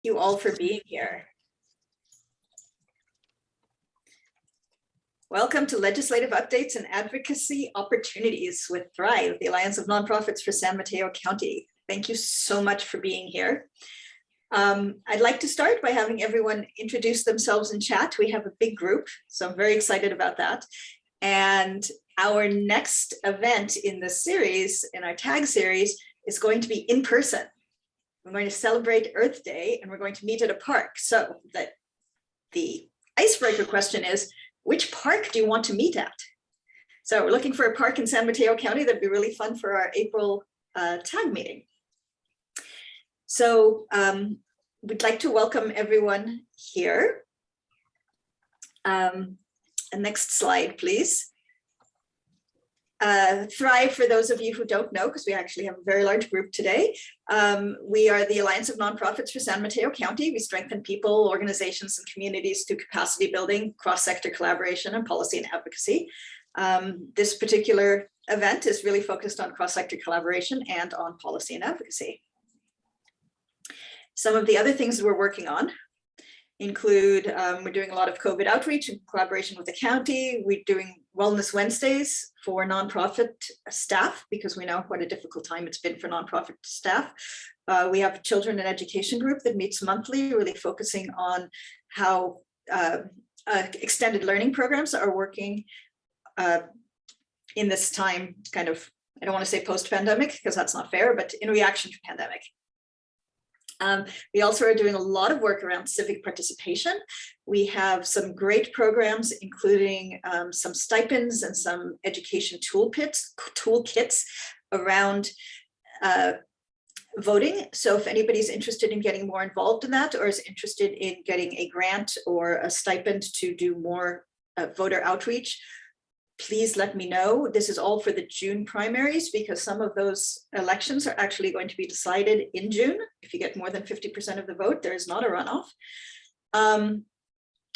you all for being here. Welcome to Legislative Updates and Advocacy Opportunities with Thrive, the Alliance of Nonprofits for San Mateo County. Thank you so much for being here. I'd like to start by having everyone introduce themselves in chat. We have a big group, so I'm very excited about that. And our next event in the series, in our tag series, is going to be in person. We're going to celebrate Earth Day and we're going to meet at a park. So the icebreaker question is, which park do you want to meet at? So we're looking for a park in San Mateo County that'd be really fun for our April tag meeting. So we'd like to welcome everyone here. Next slide, please. Thrive, for those of you who don't know, because we actually have a very large group today. We are the Alliance of Nonprofits for San Mateo County. We strengthen people, organizations, and communities through capacity building, cross-sector collaboration, and policy and advocacy. This particular event is really focused on cross-sector collaboration and on policy and advocacy. Some of the other things that we're working on include, we're doing a lot of COVID outreach in collaboration with the county. We're doing Wellness Wednesdays for nonprofit staff because we know what a difficult time it's been for nonprofit staff. We have a children and education group that meets monthly, really focusing on how extended learning programs are working in this time, kind of, I don't want to say post-pandemic because that's not fair, but in reaction to pandemic. We also are doing a lot of work around civic participation. We have some great programs, including some stipends and some education toolkits around voting. So if anybody's interested in getting more involved in that, or is interested in getting a grant or a stipend to do more voter outreach, please let me know. This is all for the June primaries because some of those elections are actually going to be decided in June. If you get more than 50% of the vote, there is not a runoff.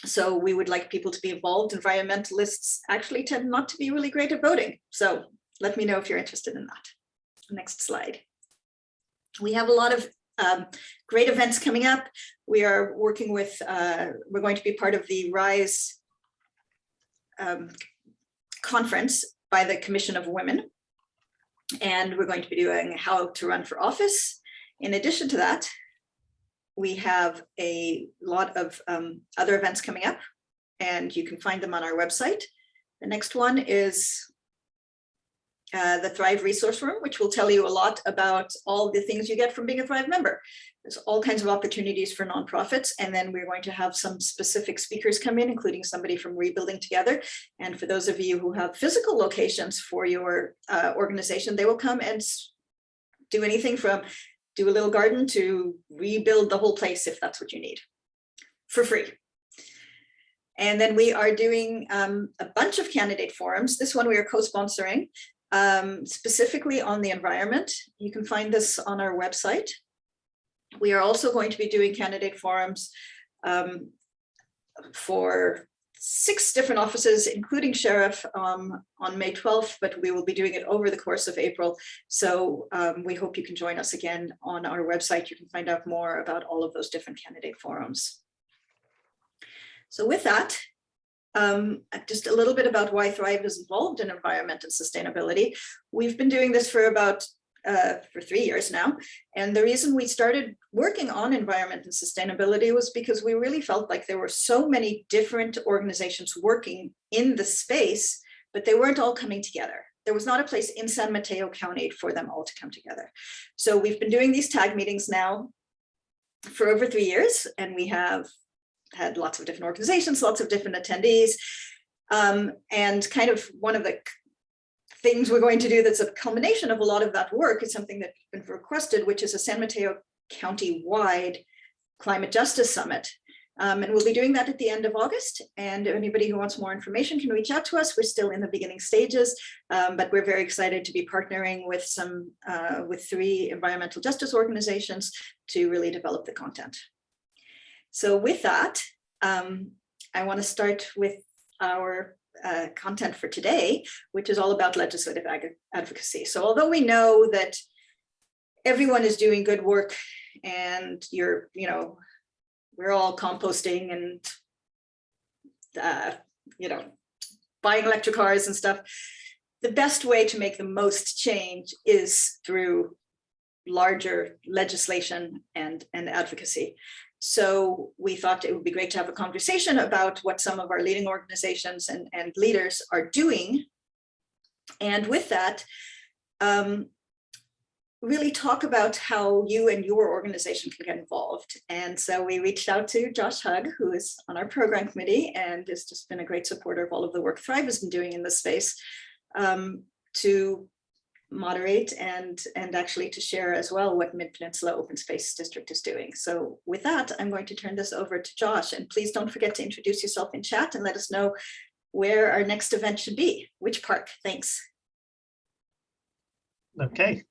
So we would like people to be involved. Environmentalists actually tend not to be really great at voting. So let me know if you're interested in that. Next slide. We have a lot of great events coming up. We are working with, we're going to be part of the RISE conference by the Commission of Women, and we're going to be doing how to run for office. In addition to that, we have a lot of other events coming up, and you can find them on our website. The next one is the Thrive Resource Room, which will tell you a lot about all the things you get from being a Thrive member. There's all kinds of opportunities for nonprofits, and then we're going to have some specific speakers come in, including somebody from Rebuilding Together. And for those of you who have physical locations for your organization, they will come and do anything from do a little garden to rebuild the whole place if that's what you need, for free. And then we are doing a bunch of candidate forums. This one we are co-sponsoring, specifically on the environment. You can find this on our website. We are also going to be doing candidate forums for 6 different offices, including sheriff, on May 12th, but we will be doing it over the course of April. So we hope you can join us again on our website. You can find out more about all of those different candidate forums. So with that, just a little bit about why Thrive is involved in environment and sustainability. We've been doing this for about for 3 years now. And the reason we started working on environment and sustainability was because we really felt like there were so many different organizations working in the space, but they weren't all coming together. There was not a place in San Mateo County for them all to come together. So we've been doing these tag meetings now for over 3 years, and we have had lots of different organizations, lots of different attendees. And kind of one of the things we're going to do that's a culmination of a lot of that work is something that's been requested, which is a San Mateo County-wide Climate Justice Summit. And we'll be doing that at the end of August. And anybody who wants more information can reach out to us. We're still in the beginning stages, but we're very excited to be partnering with with 3 environmental justice organizations to really develop the content. So with that, I want to start with our content for today, which is all about legislative advocacy. So although we know that everyone is doing good work and you're, we're all composting and, you know, buying electric cars and stuff. The best way to make the most change is through larger legislation and advocacy. So we thought it would be great to have a conversation about what some of our leading organizations and leaders are doing. And with that, really talk about how you and your organization can get involved. And so we reached out to Josh Hugg, who is on our program committee and has just been a great supporter of all of the work Thrive has been doing in this space, to moderate and actually to share as well what Midpeninsula Open Space District is doing. So with that, I'm going to turn this over to Josh, and please don't forget to introduce yourself in chat and let us know where our next event should be, which park. Thanks. Okay,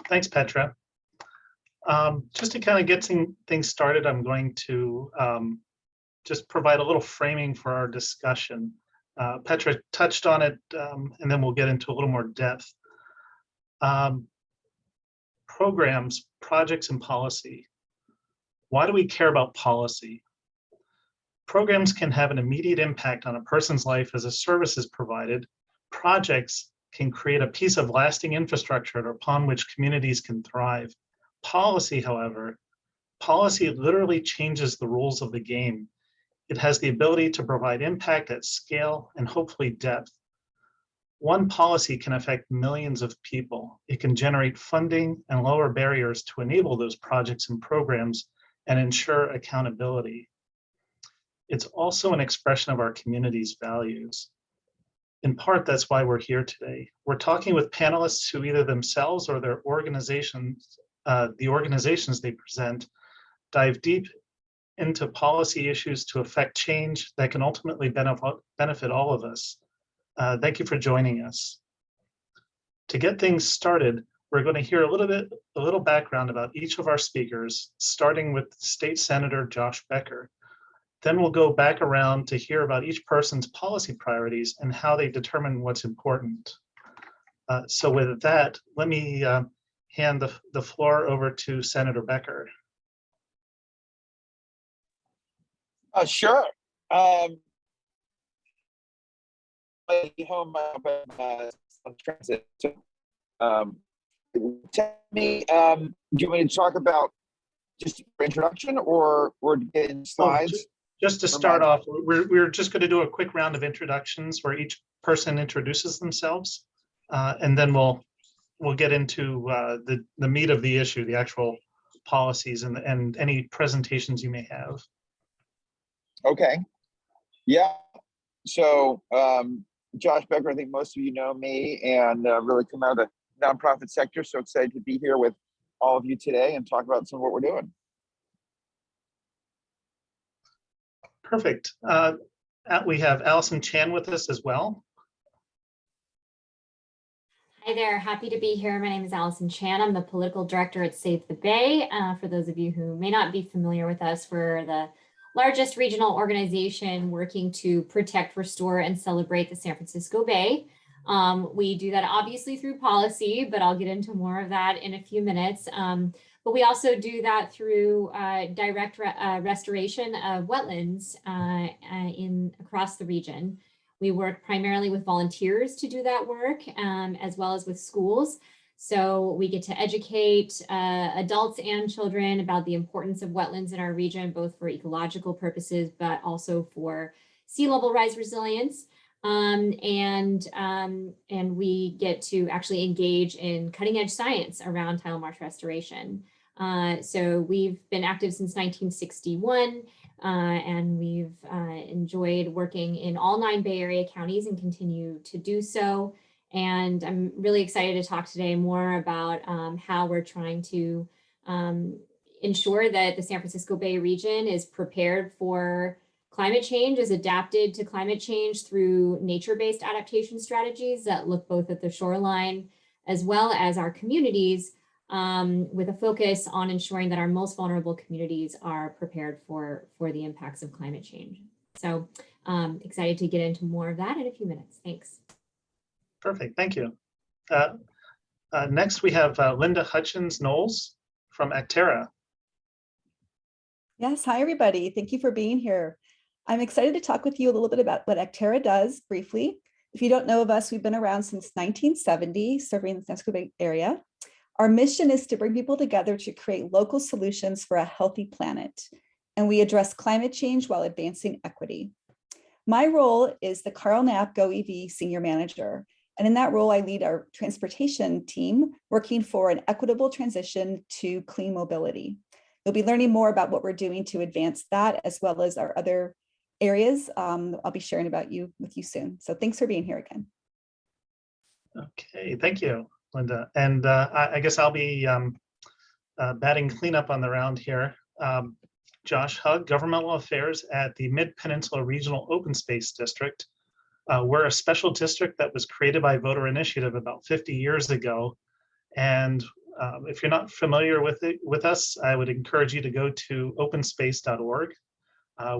thanks, Petra. Just to kind of get things started, I'm going to just provide a little framing for our discussion. Petra touched on it, and then we'll get into a little more depth. Programs, projects, and policy. Why do we care about policy? Programs can have an immediate impact on a person's life as a service is provided. Projects can create a piece of lasting infrastructure upon which communities can thrive. Policy, however, policy literally changes the rules of the game. It has the ability to provide impact at scale and hopefully depth. One policy can affect millions of people. It can generate funding and lower barriers to enable those projects and programs and ensure accountability. It's also an expression of our community's values. In part, that's why we're here today. We're talking with panelists who either themselves or their organizations, the organizations they present, dive deep into policy issues to affect change that can ultimately benefit all of us. Thank you for joining us. To get things started, we're going to hear a little background about each of our speakers, starting with State Senator Josh Becker. Then we'll go back around to hear about each person's policy priorities and how they determine what's important. So with that, let me hand the floor over to Senator Becker. Sure. Home on transit. Tell me, do you want me to talk about just for introduction or get in slides? Just to start off, we're just going to do a quick round of introductions where each person introduces themselves, and then we'll get into the meat of the issue, the actual policies and any presentations you may have. Okay. Yeah. So Josh Becker, I think most of you know me and really come out of the nonprofit sector. So excited to be here with all of you today and talk about some of what we're doing. Perfect. We have Allison Chan with us as well. Hi there, happy to be here. My name is Allison Chan. I'm the political director at Save the Bay. For those of you who may not be familiar with us, we're the largest regional organization working to protect, restore, and celebrate the San Francisco Bay. We do that obviously through policy, but I'll get into more of that in a few minutes. But we also do that through direct restoration of wetlands across the region. We work primarily with volunteers to do that work, as well as with schools. So we get to educate adults and children about the importance of wetlands in our region, both for ecological purposes, but also for sea level rise resilience. And we get to actually engage in cutting edge science around tidal marsh restoration. So we've been active since 1961, and we've enjoyed working in all 9 Bay Area counties and continue to do so. And I'm really excited to talk today more about how we're trying to ensure that the San Francisco Bay region is prepared for climate change, is adapted to climate change through nature-based adaptation strategies that look both at the shoreline as well as our communities, with a focus on ensuring that our most vulnerable communities are prepared for the impacts of climate change. So excited to get into more of that in a few minutes. Thanks. Perfect, thank you. Next, we have Linda Hutchins-Knowles from Acterra. Yes, hi everybody. Thank you for being here. I'm excited to talk with you a little bit about what Acterra does briefly. If you don't know of us, we've been around since 1970, serving the San Francisco Bay Area. Our mission is to bring people together to create local solutions for a healthy planet. And we address climate change while advancing equity. My role is the Karl Knapp GoEV Senior Manager. And in that role, I lead our transportation team working for an equitable transition to clean mobility. You'll be learning more about what we're doing to advance that, as well as our other areas I'll be sharing with you soon. So thanks for being here again. Okay, thank you, Linda. And I guess I'll be batting cleanup on the round here. Josh Hugg, Governmental Affairs at the Midpeninsula Regional Open Space District. We're a special district that was created by voter initiative about 50 years ago. And if you're not familiar with us, I would encourage you to go to openspace.org.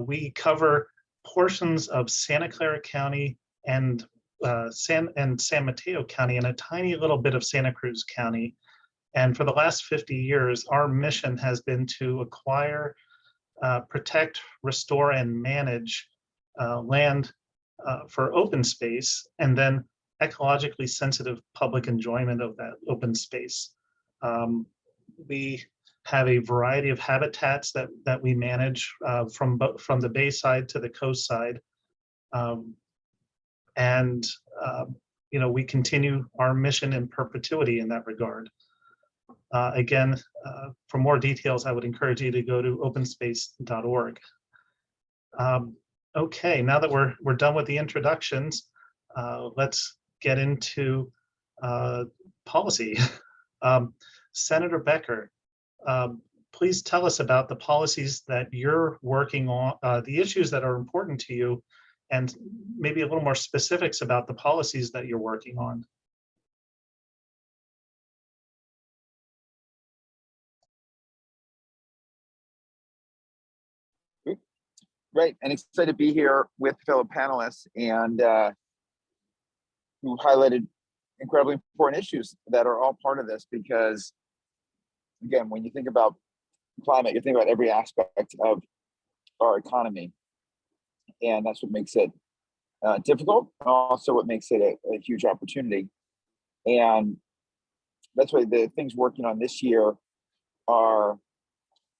We cover portions of Santa Clara County and San Mateo County and a tiny little bit of Santa Cruz County. And for the last 50 years, our mission has been to acquire, protect, restore, and manage land for open space, and then ecologically sensitive public enjoyment of that open space. We have a variety of habitats that we manage from the bay side to the coast side. We continue our mission in perpetuity in that regard. Again, for more details, I would encourage you to go to openspace.org. Okay, now that we're done with the introductions, let's get into policy. Senator Becker, please tell us about the policies that you're working on, the issues that are important to you, and maybe a little more specifics about the policies that you're working on. Great, and excited to be here with fellow panelists and who highlighted incredibly important issues that are all part of this, because again, when you think about climate, you think about every aspect of our economy, and that's what makes it difficult, also what makes it a huge opportunity. And that's why the things working on this year are,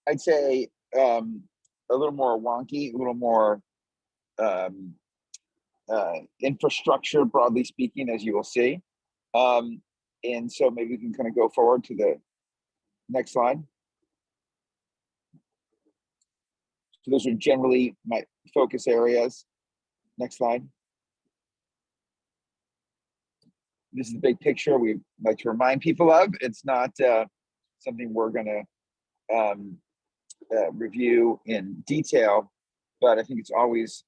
I'd say, a little more wonky, a little more infrastructure, broadly speaking, as you will see. And so maybe we can kind of go forward to the next slide. So those are generally my focus areas. Next slide. This is the big picture we like to remind people of. It's not something we're going to review in detail, but I think it's always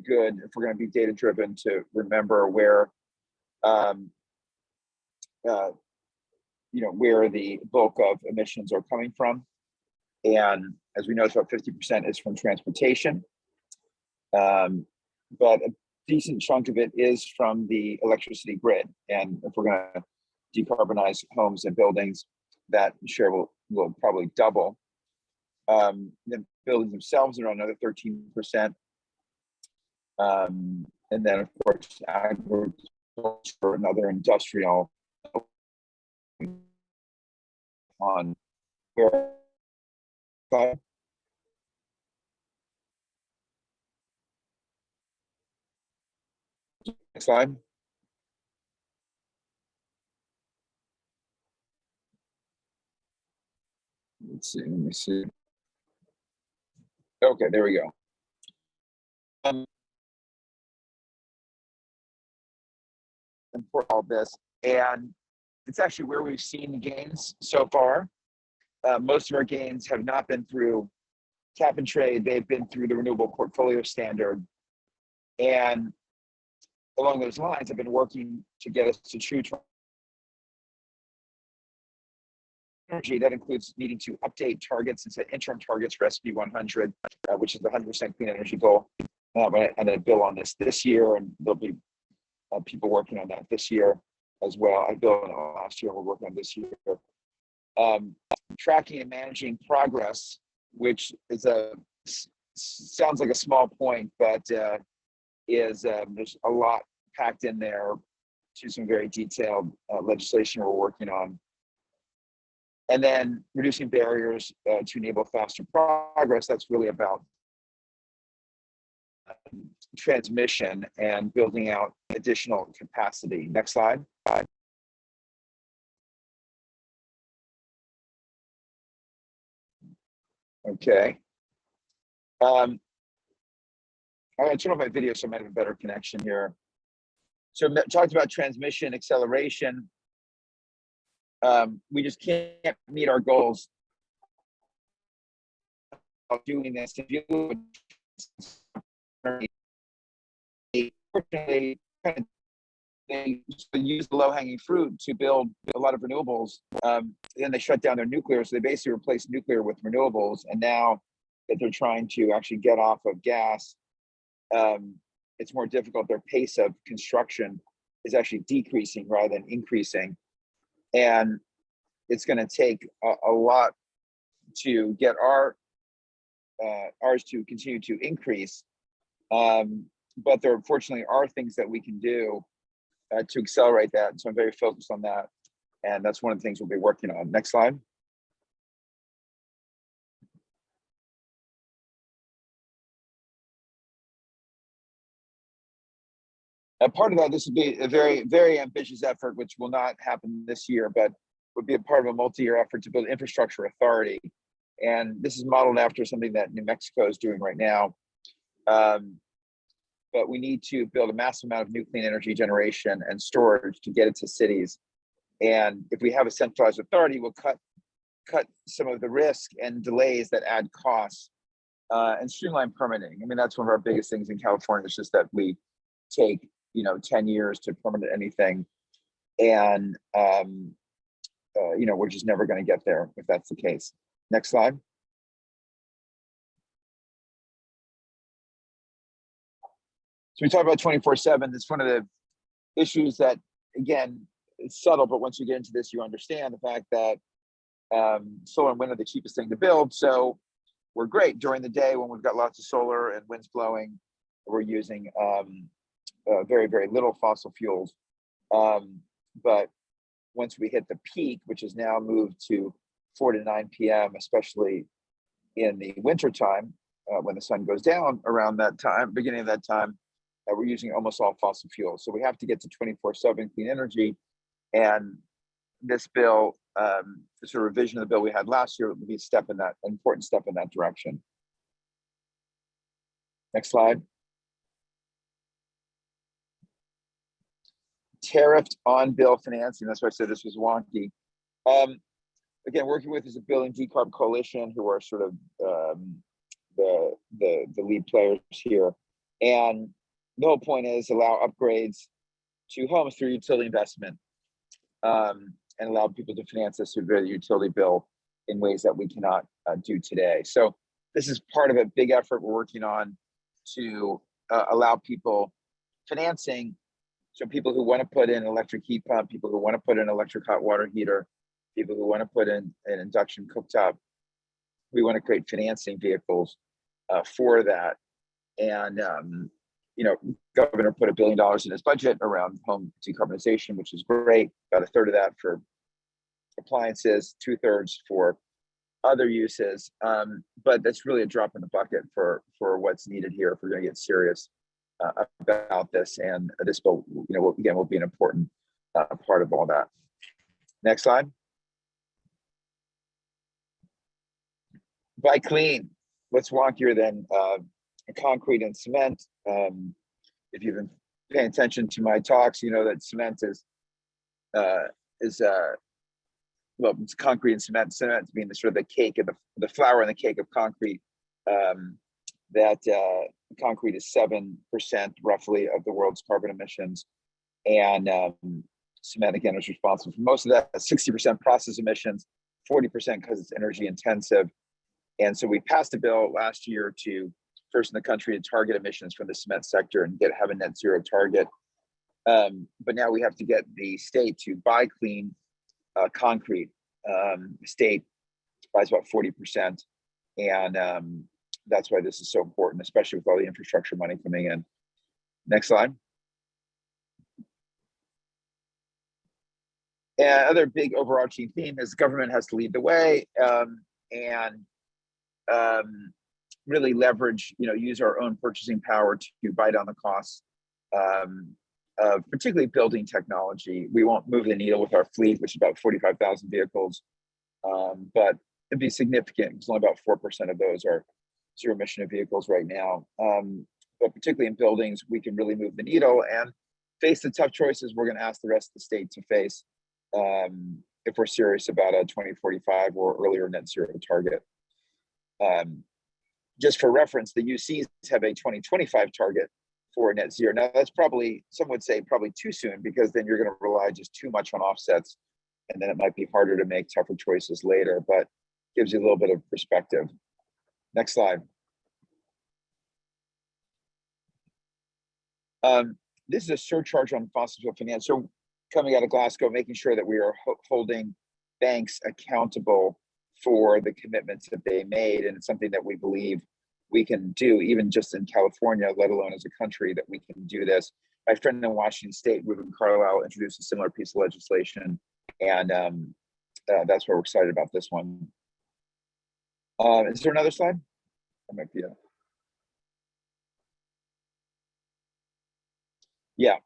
good, if we're going to be data driven, to remember where where the bulk of emissions are coming from. And as we know, it's about 50% is from transportation, but a decent chunk of it is from the electricity grid. And if we're going to decarbonize homes and buildings, that share will probably double. The buildings themselves are another 13%. And then, of course, agriculture, another industrial on where. Next slide. Let me see. Okay, there we go. And for all this, and it's actually where we've seen the gains so far. Most of our gains have not been through cap and trade, they've been through the renewable portfolio standard. And along those lines, I've been working to get us to true energy. That includes needing to update targets and set interim targets for SB 100, which is the 100% clean energy goal. And a bill on this year, and there'll be people working on that this year as well. I built it last year, we're working on this year. Tracking and managing progress which is sounds like a small point, but there's a lot packed in there to some very detailed legislation we're working on. And then reducing barriers to enable faster progress. That's really about transmission and building out additional capacity. Next slide. Okay. I'm going to turn off my video so I might have a better connection here. So talked about transmission, acceleration. We just can't meet our goals of doing this. Unfortunately, they use the low-hanging fruit to build a lot of renewables. Then they shut down their nuclear, so they basically replaced nuclear with renewables. And now that they're trying to actually get off of gas, it's more difficult. Their pace of construction is actually decreasing rather than increasing. And it's going to take a lot to get ours to continue to increase. But there unfortunately are things that we can do to accelerate that. So I'm very focused on that. And that's one of the things we'll be working on. Next slide. Part of that, this would be a very, very ambitious effort, which will not happen this year, but would be a part of a multi-year effort to build infrastructure authority. And this is modeled after something that New Mexico is doing right now. But we need to build a massive amount of new clean energy generation and storage to get it to cities. And if we have a centralized authority, we'll cut some of the risk and delays that add costs and streamline permitting. I mean, that's one of our biggest things in California. It's just that we take 10 years to permit anything, and we're just never going to get there if that's the case. Next slide. So we talk about 24/7. It's one of the issues that, again, it's subtle, but once you get into this, you understand the fact that solar and wind are the cheapest thing to build. So we're great during the day when we've got lots of solar and wind's blowing. We're using very, very little fossil fuels. But once we hit the peak, which is now moved to 4 to 9 p.m., especially in the winter time, when the sun goes down around that time, beginning of that time, we're using almost all fossil fuels. So we have to get to 24/7 clean energy. And this bill, the sort of revision of the bill we had last year, would be an important step in that direction. Next slide. Tariffed on bill financing. That's why I said this was wonky. Again, working with is a Building Decarb Coalition, who are sort of the lead players here. And the whole point is allow upgrades to homes through utility investment, and allow people to finance this through their utility bill in ways that we cannot do today. So this is part of a big effort we're working on to allow people financing. So people who want to put in an electric heat pump, people who want to put in an electric hot water heater, people who want to put in an induction cooktop, we want to create financing vehicles for that. And Governor put $1 billion in his budget around home decarbonization, which is great. About 1/3 of that for appliances, 2/3 for other uses. But that's really a drop in the bucket for what's needed here if we're going to get serious about this. And this bill, will be an important part of all that. Next slide. Buy clean. What's wonkier than concrete and cement? If you've been paying attention to my talks, you know that cement is it's concrete and cement. Cement being the sort of the cake of the flour and the cake of concrete. Concrete is 7% roughly of the world's carbon emissions, and cement again is responsible for most of that. 60% process emissions, 40% because it's energy intensive. And so we passed a bill last year to first in the country to target emissions from the cement sector and have a net zero target. But now we have to get the state to buy clean concrete. The state buys about 40%. And that's why this is so important, especially with all the infrastructure money coming in. Next slide. And other big overarching theme is government has to lead the way and really leverage, use our own purchasing power to buy down the costs of particularly building technology. We won't move the needle with our fleet, which is about 45,000 vehicles, but it'd be significant because only about 4% of those are zero emission vehicles right now. But particularly in buildings, we can really move the needle and face the tough choices we're going to ask the rest of the state to face if we're serious about a 2045 or earlier net zero target. Just for reference, the UCs have a 2025 target for net zero. Now that's probably, some would say probably too soon, because then you're going to rely just too much on offsets, and then it might be harder to make tougher choices later, but gives you a little bit of perspective. Next slide. This is a surcharge on fossil fuel finance. So coming out of Glasgow, making sure that we are holding banks accountable for the commitments that they made. And it's something that we believe we can do, even just in California, let alone as a country, that we can do this. My friend in Washington State, Karl, introduced a similar piece of legislation. And that's why we're excited about this one. Is there another slide? That might be it. Yeah,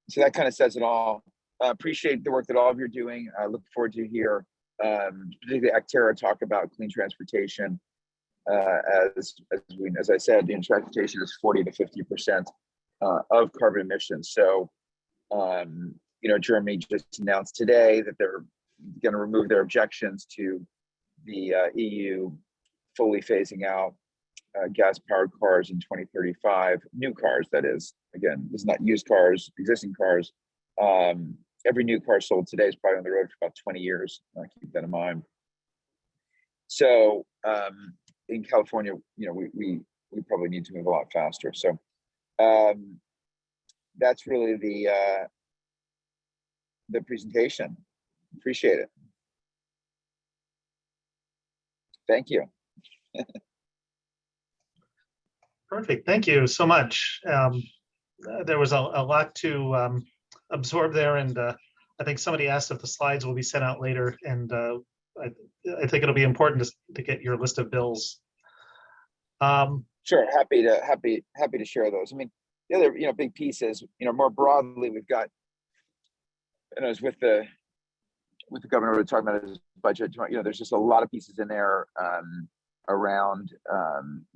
so that kind of says it all. Appreciate the work that all of you are doing. I look forward to hear particularly Acterra talk about clean transportation. As I said, transportation is 40 to 50% of carbon emissions. So, Germany just announced today that they're going to remove their objections to the EU fully phasing out gas-powered cars in 2035, new cars, that is. Again, this is not used cars, existing cars. Every new car sold today is probably on the road for about 20 years. Keep that in mind. So in California, we probably need to move a lot faster. So that's really the presentation. Appreciate it. Thank you. Perfect. Thank you so much. There was a lot to absorb there, and I think somebody asked if the slides will be sent out later, and I think it'll be important to get your list of bills. Sure, happy to share those. I mean, the other big piece is more broadly, we've got, and I was with the governor talking about his budget. There's just a lot of pieces in there around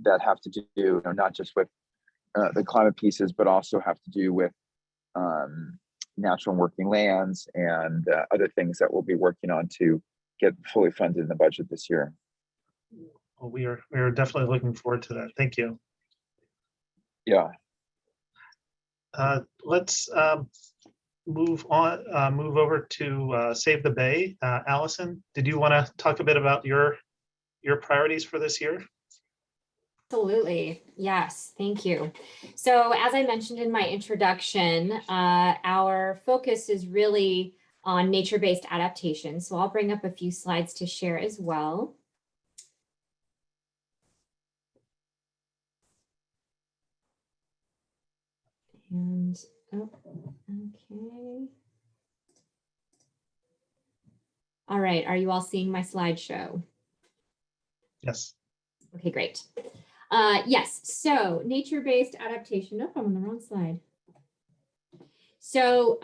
that have to do not just with the climate pieces, but also have to do with natural and working lands and other things that we'll be working on to get fully funded in the budget this year. Well, we are definitely looking forward to that. Thank you. Yeah. Let's move over to Save the Bay. Allison, did you want to talk a bit about your priorities for this year? Absolutely. Yes. Thank you. So as I mentioned in my introduction, our focus is really on nature-based adaptation. So I'll bring up a few slides to share as well. And, okay. All right. Are you all seeing my slideshow? Yes. Okay, great. Yes, so nature-based adaptation. Nope, I'm on the wrong slide. So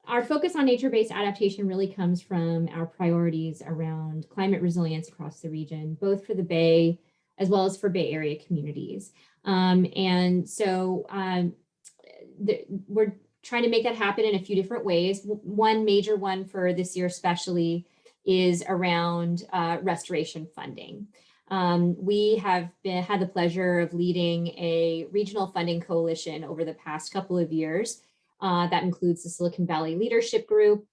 our focus on nature-based adaptation really comes from our priorities around climate resilience across the region, both for the Bay as well as for Bay Area communities. And so we're trying to make that happen in a few different ways. One major one for this year especially is around restoration funding. We have had the pleasure of leading a regional funding coalition over the past couple of years. That includes the Silicon Valley Leadership Group,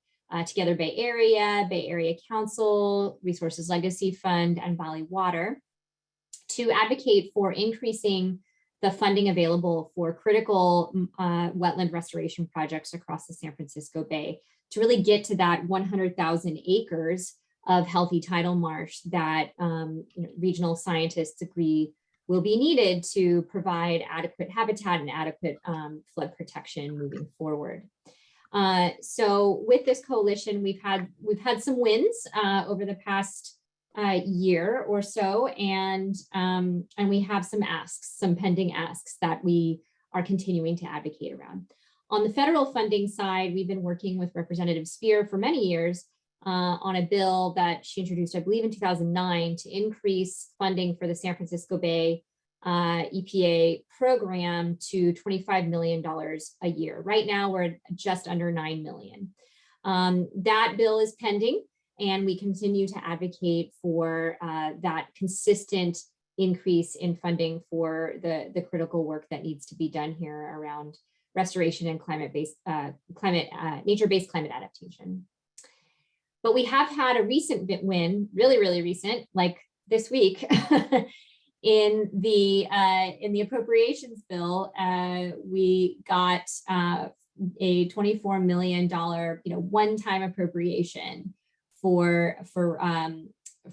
Together Bay Area Council, Resources Legacy Fund, and Valley Water, to advocate for increasing the funding available for critical wetland restoration projects across the San Francisco Bay to really get to that 100,000 acres of healthy tidal marsh that regional scientists agree will be needed to provide adequate habitat and adequate flood protection moving forward. So with this coalition, we've had some wins over the past year or so, and we have some pending asks that we are continuing to advocate around. On the federal funding side, we've been working with Representative Spear for many years on a bill that she introduced, I believe in 2009, to increase funding for the San Francisco Bay EPA program to $25 million a year. Right now, we're just under $9 million. That bill is pending, and we continue to advocate for that consistent increase in funding for the critical work that needs to be done here around restoration and nature-based climate adaptation. But we have had a recent win, really recent, like this week, in the appropriations bill. We got a $24 million, one-time appropriation for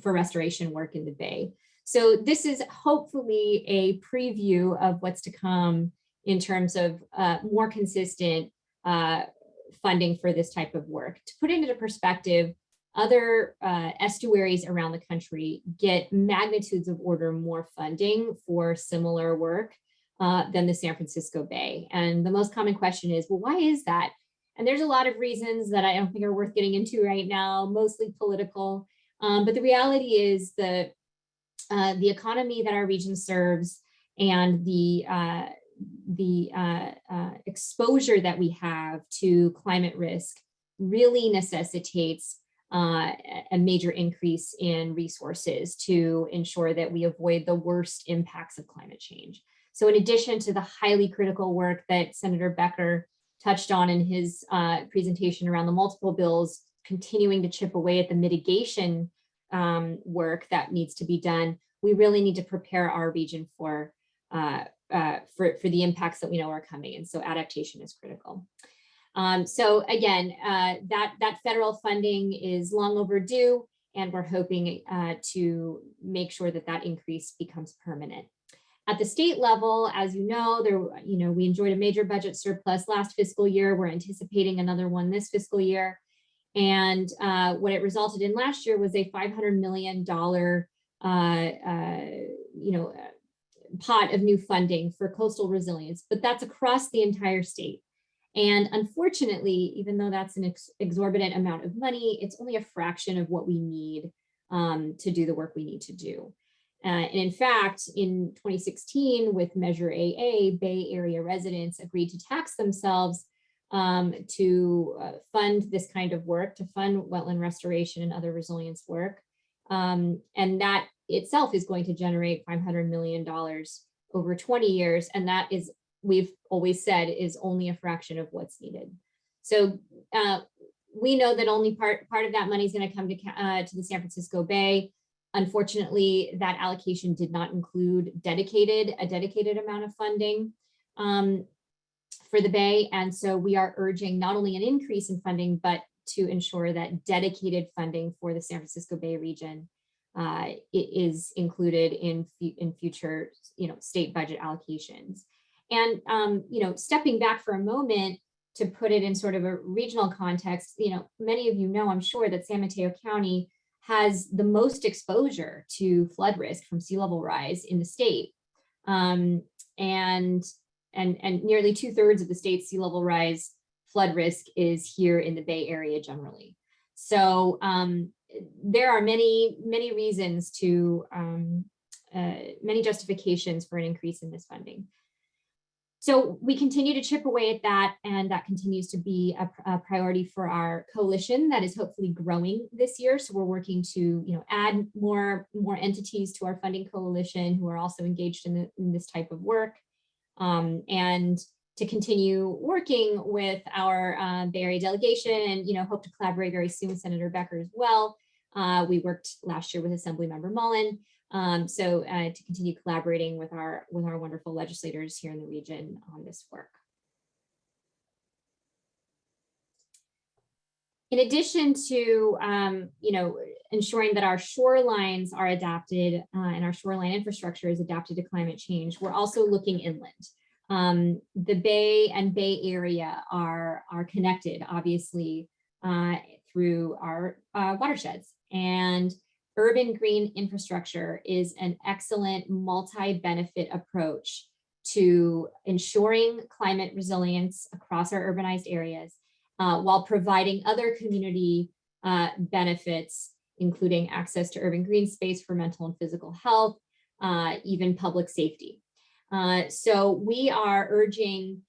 restoration work in the Bay. So this is hopefully a preview of what's to come in terms of more consistent funding for this type of work. To put it into perspective, other estuaries around the country get magnitudes of order more funding for similar work than the San Francisco Bay. And the most common question is, well, why is that? And there's a lot of reasons that I don't think are worth getting into right now, mostly political. But the reality is the economy that our region serves and the exposure that we have to climate risk really necessitates a major increase in resources to ensure that we avoid the worst impacts of climate change. So in addition to the highly critical work that Senator Becker touched on in his presentation around the multiple bills, continuing to chip away at the mitigation work that needs to be done, we really need to prepare our region for the impacts that we know are coming. And so adaptation is critical. So again, that federal funding is long overdue, and we're hoping to make sure that that increase becomes permanent. At the state level, as you know, we enjoyed a major budget surplus last fiscal year. We're anticipating another one this fiscal year. And what it resulted in last year was a $500 million pot of new funding for coastal resilience, but that's across the entire state. And unfortunately, even though that's an exorbitant amount of money, it's only a fraction of what we need to do the work we need to do. And in fact, in 2016, with Measure AA, Bay Area residents agreed to tax themselves to fund this kind of work, to fund wetland restoration and other resilience work. And that itself is going to generate $500 million over 20 years. And that is, we've always said, is only a fraction of what's needed. So we know that only part of that money is going to come to the San Francisco Bay. Unfortunately, that allocation did not include a dedicated amount of funding for the Bay. And so we are urging not only an increase in funding, but to ensure that dedicated funding for the San Francisco Bay region is included in future, state budget allocations. And, stepping back for a moment to put it in sort of a regional context, many of you know, I'm sure, that San Mateo County has the most exposure to flood risk from sea level rise in the state. And nearly 2/3 of the state's sea level rise flood risk is here in the Bay Area generally. So there are many reasons to, many justifications for an increase in this funding. So we continue to chip away at that, and that continues to be a priority for our coalition that is hopefully growing this year. So we're working to add more entities to our funding coalition who are also engaged in this type of work, and to continue working with our Bay Area delegation, and hope to collaborate very soon with Senator Becker as well. We worked last year with Assemblymember Mullen. So to continue collaborating with our wonderful legislators here in the region on this work. In addition to ensuring that our shorelines are adapted and our shoreline infrastructure is adapted to climate change, we're also looking inland. The Bay and Bay Area are connected, obviously, through our watersheds. And urban green infrastructure is an excellent multi-benefit approach to ensuring climate resilience across our urbanized areas, while providing other community benefits, including access to urban green space for mental and physical health, even public safety. So we are urging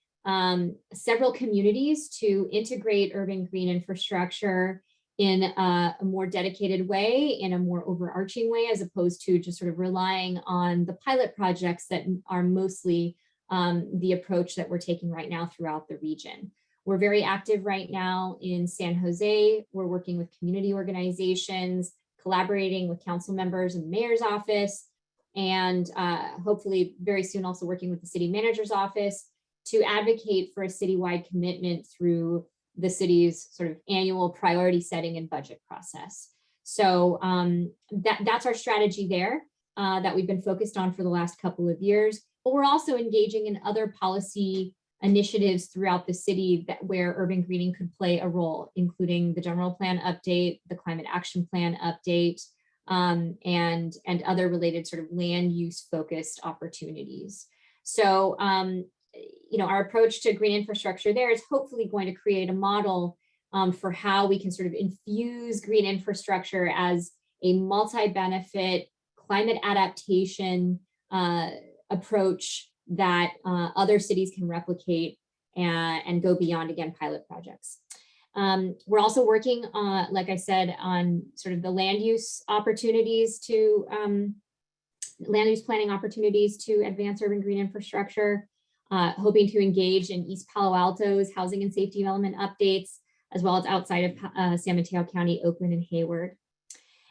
several communities to integrate urban green infrastructure in a more dedicated way, in a more overarching way, as opposed to just sort of relying on the pilot projects that are mostly the approach that we're taking right now throughout the region. We're very active right now in San Jose. We're working with community organizations, collaborating with council members and the mayor's office, and hopefully very soon also working with the city manager's office to advocate for a citywide commitment through the city's sort of annual priority setting and budget process. So that's our strategy there that we've been focused on for the last couple of years. But we're also engaging in other policy initiatives throughout the city where urban greening could play a role, including the general plan update, the climate action plan update, and other related sort of land use focused opportunities. So, our approach to green infrastructure there is hopefully going to create a model for how we can sort of infuse green infrastructure as a multi-benefit climate adaptation approach that other cities can replicate and go beyond, again, pilot projects. We're also working, like I said, on sort of the land use opportunities to land use planning opportunities to advance urban green infrastructure, hoping to engage in East Palo Alto's housing and safety development updates, as well as outside of San Mateo County, Oakland, and Hayward.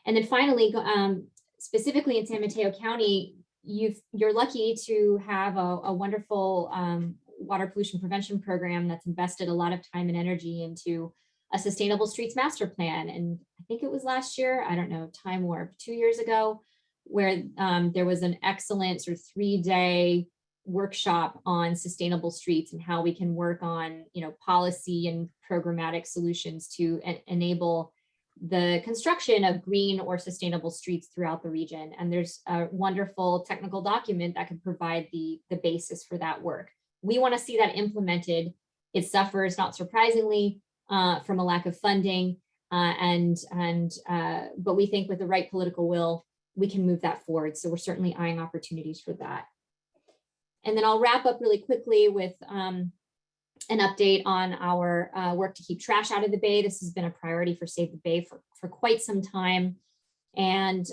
And then finally, specifically in San Mateo County, you're lucky to have a wonderful water pollution prevention program that's invested a lot of time and energy into a sustainable streets master plan. And I think it was last year, I don't know, time warp, 2 years ago, where there was an excellent sort of 3-day workshop on sustainable streets and how we can work on, policy and programmatic solutions to enable the construction of green or sustainable streets throughout the region. And there's a wonderful technical document that can provide the basis for that work. We want to see that implemented. It suffers, not surprisingly, from a lack of funding, but we think with the right political will, we can move that forward. So we're certainly eyeing opportunities for that. And then I'll wrap up really quickly with an update on our work to keep trash out of the Bay. This has been a priority for Save the Bay for quite some time. And,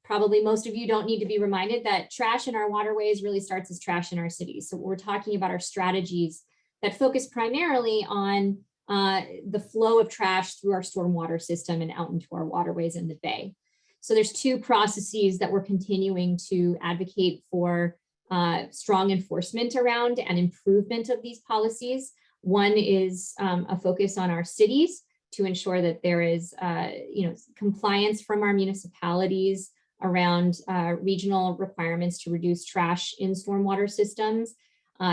probably most of you don't need to be reminded that trash in our waterways really starts as trash in our cities. So we're talking about our strategies that focus primarily on the flow of trash through our stormwater system and out into our waterways in the Bay. So there's 2 processes that we're continuing to advocate for strong enforcement around and improvement of these policies. One is a focus on our cities to ensure that there is, compliance from our municipalities around regional requirements to reduce trash in stormwater systems.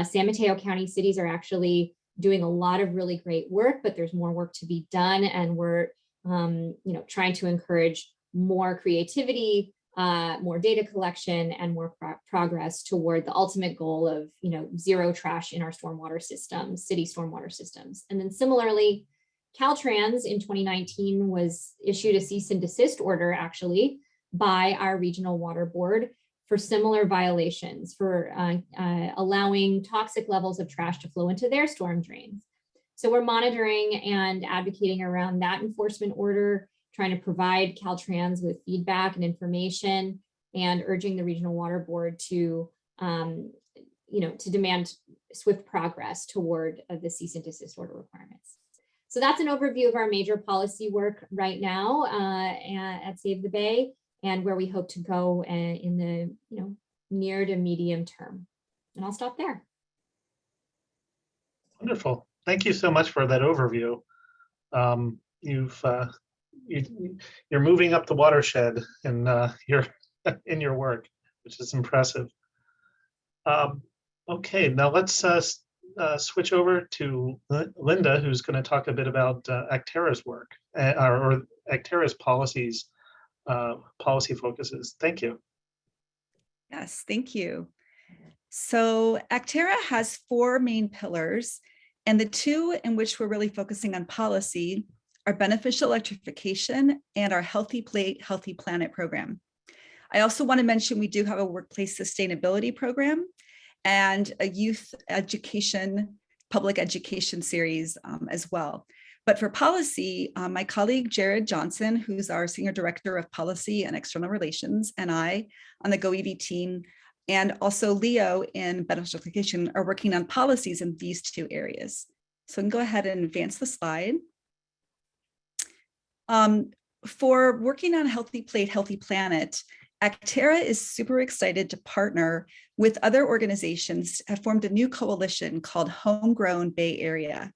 San Mateo County cities are actually doing a lot of really great work, but there's more work to be done, and we're, trying to encourage more creativity, more data collection, and more progress toward the ultimate goal of, zero trash in our stormwater systems, city stormwater systems. And then similarly, Caltrans in 2019 was issued a cease and desist order actually by our regional water board for similar violations, for allowing toxic levels of trash to flow into their storm drains. So we're monitoring and advocating around that enforcement order, trying to provide Caltrans with feedback and information, and urging the regional water board to, to demand swift progress toward the cease and desist order requirements. So that's an overview of our major policy work right now at Save the Bay, and where we hope to go in the near to medium term. And I'll stop there. Wonderful. Thank you so much for that overview. You've you're moving up the watershed in your in your work, which is impressive. Okay, now let's switch over to Linda, who's going to talk a bit about Acterra's work or Acterra's policies, policy focuses. Thank you. Yes, thank you. So Acterra has 4 main pillars, and the 2 in which we're really focusing on policy are beneficial electrification and our Healthy Plate, Healthy Planet program. I also want to mention we do have a workplace sustainability program and a youth education, public education series as well. But for policy, my colleague Jared Johnson, who's our Senior Director of Policy and External Relations, and I on the GoEV team, and also Leo in beneficial electrification are working on policies in these 2 areas. So I can go ahead and advance the slide. For working on Healthy Plate, Healthy Planet, Acterra is super excited to partner with other organizations, have formed a new coalition called Homegrown Bay Area.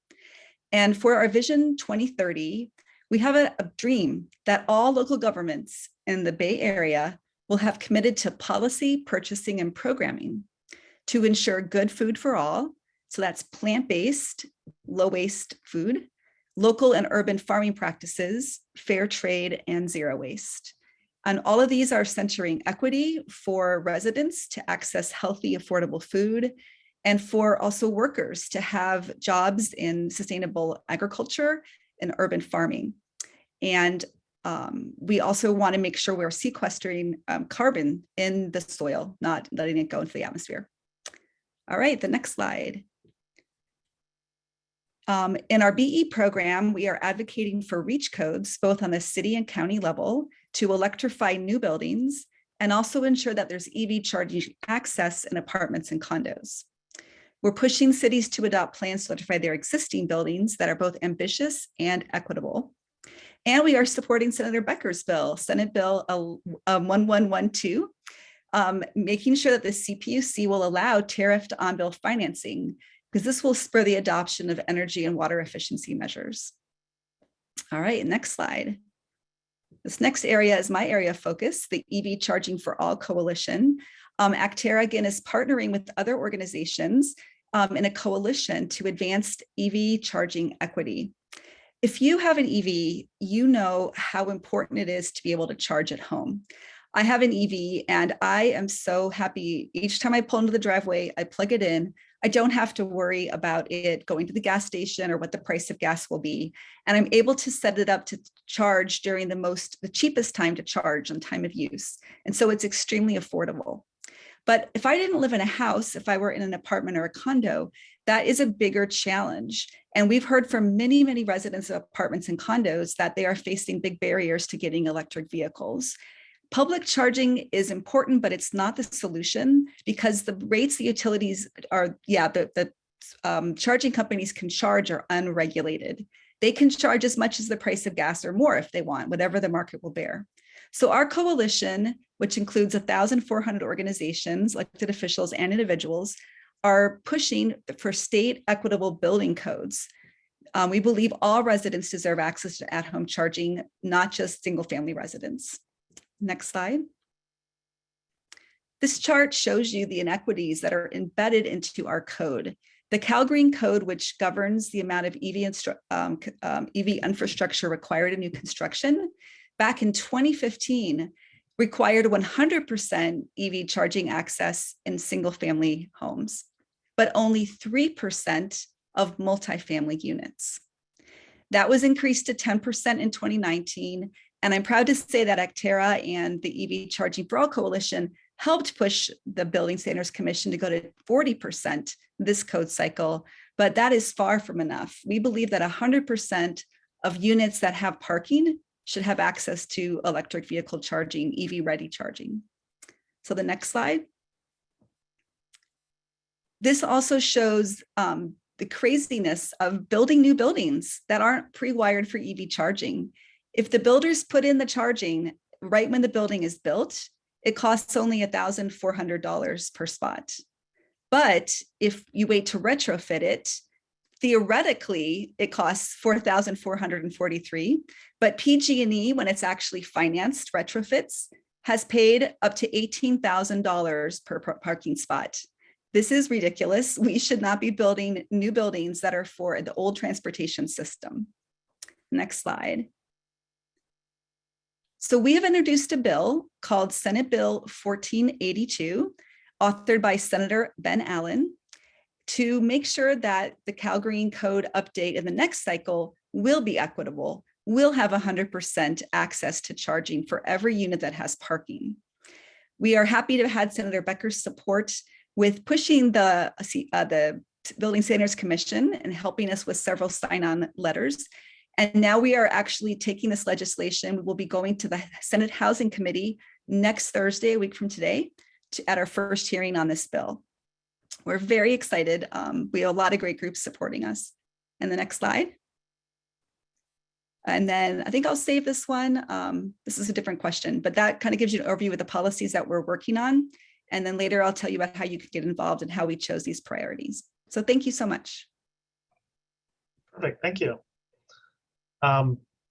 And for our Vision 2030, we have a dream that all local governments in the Bay Area will have committed to policy, purchasing, and programming to ensure good food for all. So that's plant-based, low-waste food, local and urban farming practices, fair trade, and zero waste. And all of these are centering equity for residents to access healthy, affordable food, and for also workers to have jobs in sustainable agriculture and urban farming. And we also want to make sure we're sequestering carbon in the soil, not letting it go into the atmosphere. All right, the next slide. In our BE program, we are advocating for REACH codes, both on the city and county level, to electrify new buildings and also ensure that there's EV charging access in apartments and condos. We're pushing cities to adopt plans to electrify their existing buildings that are both ambitious and equitable. And we are supporting Senator Becker's bill, Senate Bill 1112, making sure that the CPUC will allow tariffed on-bill financing, because this will spur the adoption of energy and water efficiency measures. All right, next slide. This next area is my area of focus, the EV Charging for All Coalition. Acterra, again, is partnering with other organizations in a coalition to advance EV charging equity. If you have an EV, you know how important it is to be able to charge at home. I have an EV and I am so happy. Each time I pull into the driveway, I plug it in. I don't have to worry about it going to the gas station or what the price of gas will be. And I'm able to set it up to charge during the cheapest time to charge on time of use. And so it's extremely affordable. But if I didn't live in a house, if I were in an apartment or a condo, that is a bigger challenge. And we've heard from many, many residents of apartments and condos that they are facing big barriers to getting electric vehicles. Public charging is important, but it's not the solution, because the rates the utilities are, the charging companies can charge are unregulated. They can charge as much as the price of gas or more if they want, whatever the market will bear. So our coalition, which includes 1,400 organizations, elected officials, and individuals, are pushing for state equitable building codes. We believe all residents deserve access to at-home charging, not just single-family residents. Next slide. This chart shows you the inequities that are embedded into our code. The Cal Green Code, which governs the amount of EV infrastructure required in new construction, back in 2015, required 100% EV charging access in single-family homes, but only 3% of multifamily units. That was increased to 10% in 2019. And I'm proud to say that Acterra and the EV Charging for All Coalition helped push the Building Standards Commission to go to 40% this code cycle, but that is far from enough. We believe that 100% of units that have parking should have access to electric vehicle charging, EV-ready charging. So the next slide. This also shows the craziness of building new buildings that aren't pre-wired for EV charging. If the builders put in the charging right when the building is built, it costs only $1,400 per spot. But if you wait to retrofit it, theoretically, it costs $4,443, But PG&E, when it's actually financed retrofits, has paid up to $18,000 per parking spot. This is ridiculous. We should not be building new buildings that are for the old transportation system. Next slide. So we have introduced a bill called Senate Bill 1482, authored by Senator Ben Allen, to make sure that the Cal Green Code update in the next cycle will be equitable, will have 100% access to charging for every unit that has parking. We are happy to have had Senator Becker's support with pushing the Building Standards Commission and helping us with several sign-on letters. And now we are actually taking this legislation. We will be going to the Senate Housing Committee next Thursday, a week from today, at our first hearing on this bill. We're very excited. We have a lot of great groups supporting us. And the next slide. And then I think I'll save this one. This is a different question, but that kind of gives you an overview of the policies that we're working on. And then later I'll tell you about how you could get involved and how we chose these priorities. So thank you so much. Perfect, thank you.